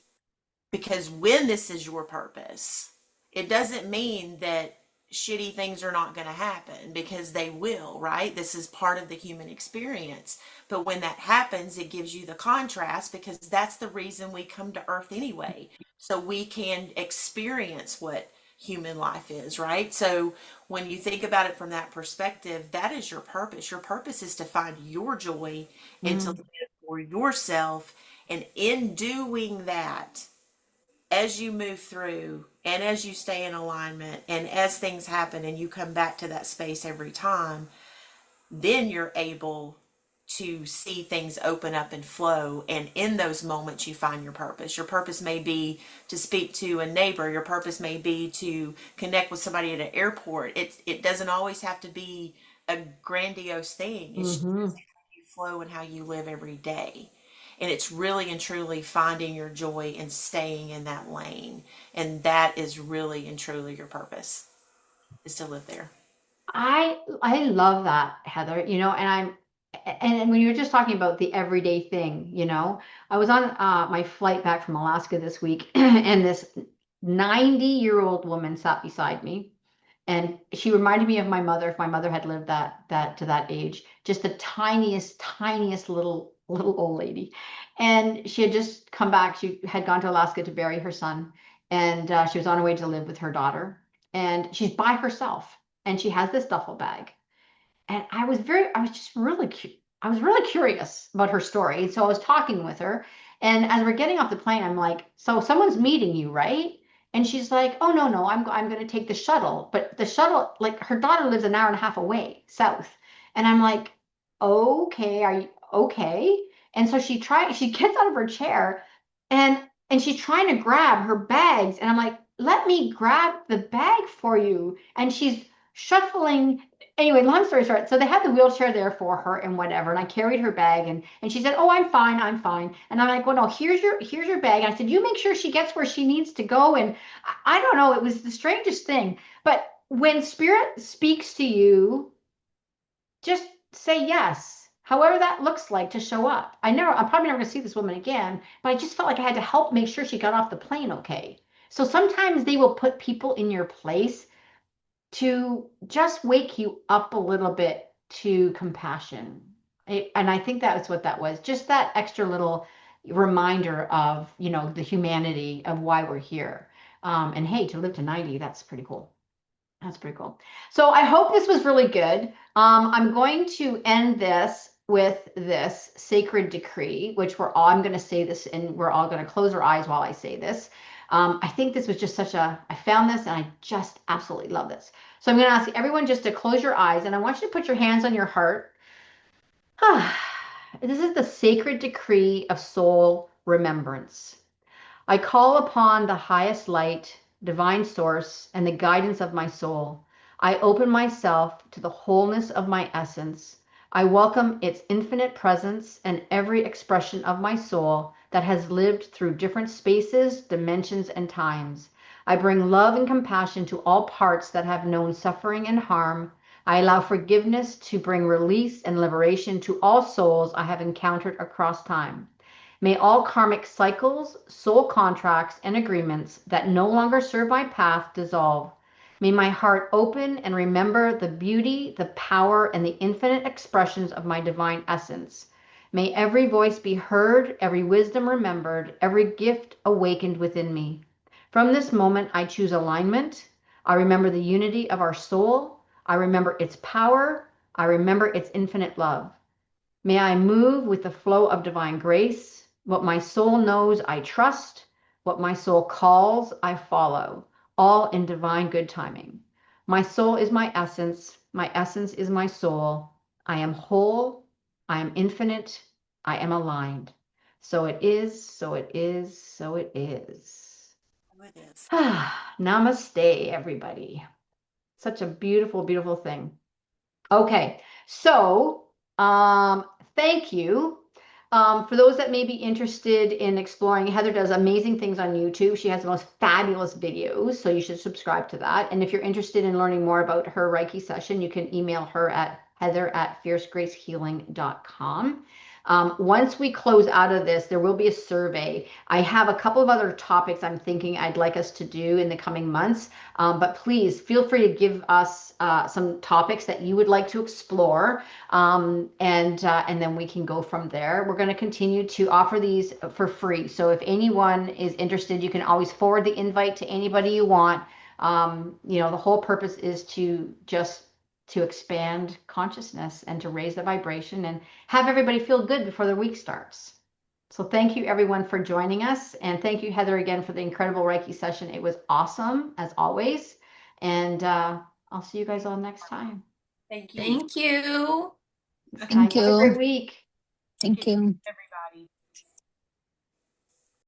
Because when this is your purpose, it doesn't mean that shitty things are not going to happen because they will, right? This is part of the human experience. But when that happens, it gives you the contrast because that's the reason we come to Earth anyway. So we can experience what human life is, right? So when you think about it from that perspective, that is your purpose. Your purpose is to find your joy and to Mm. live for yourself. And in doing that, as you move through and as you stay in alignment and as things happen and you come back to that space every time, then you're able to see things open up and flow. And in those moments, you find your purpose. Your purpose may be to speak to a neighbor. Your purpose may be to connect with somebody at an airport. It doesn't always have to be a grandiose thing. It's just Mm-hmm. how you flow and how you live every day. And it's really and truly finding your joy and staying in that lane. And that is really and truly your purpose, is to live there. I love that, Heather. And when you were just talking about the everyday thing, I was on my flight back from Alaska this week, and this 90-year-old woman sat beside me, and she reminded me of my mother if my mother had lived that to that age, just the tiniest little old lady. And she had just come back. She had gone to Alaska to bury her son, and she was on her way to live with her daughter, and she's by herself, and she has this duffel bag. And I was just I was really curious about her story. And so I was talking with her. And as we're getting off the plane, I'm like, so someone's meeting you, right? And she's like, oh, no, no, I'm going to take the shuttle. But the shuttle, like her daughter lives an hour and a half away south. And I'm like, okay, are you okay? And so she gets out of her chair and she's trying to grab her bags. And I'm like, let me grab the bag for you. And she's shuffling. Anyway, long story short, so they had the wheelchair there for her and whatever, and I carried her bag, and she said, "Oh, I'm fine, I'm fine." And I'm like, "Well, no, here's your bag." And I said, "You make sure she gets where she needs to go." And I don't know, it was the strangest thing. But when spirit speaks to you, just say yes, however that looks like to show up. I'm probably never going to see this woman again, but I just felt like I had to help make sure she got off the plane okay. So sometimes they will put people in your place to just wake you up a little bit to compassion. And I think that's what that was. Just that extra little reminder of, the humanity of why we're here. And hey, to live to 90, that's pretty cool. That's pretty cool. So I hope this was really good. I'm going to end this with this sacred decree, which I'm going to say this, and we're all going to close our eyes while I say this. I think this was just I found this and I just absolutely love this. So I'm going to ask everyone just to close your eyes, and I want you to put your hands on your heart. This is the sacred decree of soul remembrance. I call upon the highest light, divine source, and the guidance of my soul. I open myself to the wholeness of my essence. I welcome its infinite presence and every expression of my soul that has lived through different spaces, dimensions, and times. I bring love and compassion to all parts that have known suffering and harm. I allow forgiveness to bring release and liberation to all souls I have encountered across time. May all karmic cycles, soul contracts, and agreements that no longer serve my path dissolve. May my heart open and remember the beauty, the power, and the infinite expressions of my divine essence. May every voice be heard, every wisdom remembered, every gift awakened within me. From this moment, I choose alignment. I remember the unity of our soul. I remember its power. I remember its infinite love. May I move with the flow of divine grace. What my soul knows, I trust. What my soul calls, I follow, all in divine good timing. My soul is my essence. My essence is my soul. I am whole. I am infinite. I am aligned. So it is, so it is, so it is. Oh, it is. Namaste, everybody. Such a beautiful, beautiful thing. Okay, so thank you. For those that may be interested in exploring, Heather does amazing things on YouTube. She has the most fabulous videos, so you should subscribe to that. And if you're interested in learning more about her Reiki session, you can email her at heather@fiercegracehealing.com. Once we close out of this, there will be a survey. I have a couple of other topics I'm thinking I'd like us to do in the coming months, but please feel free to give us some topics that you would like to explore, and then we can go from there. We're going to continue to offer these for free. So if anyone is interested, you can always forward the invite to anybody you want. The whole purpose is to expand consciousness and to raise the vibration and have everybody feel good before the week starts. So thank you everyone for joining us. And thank you, Heather, again for the incredible Reiki session. It was awesome as always. And I'll see you guys all next time. Thank you. Thank you. Bye. Thank Have a great you. week. Thank you. Every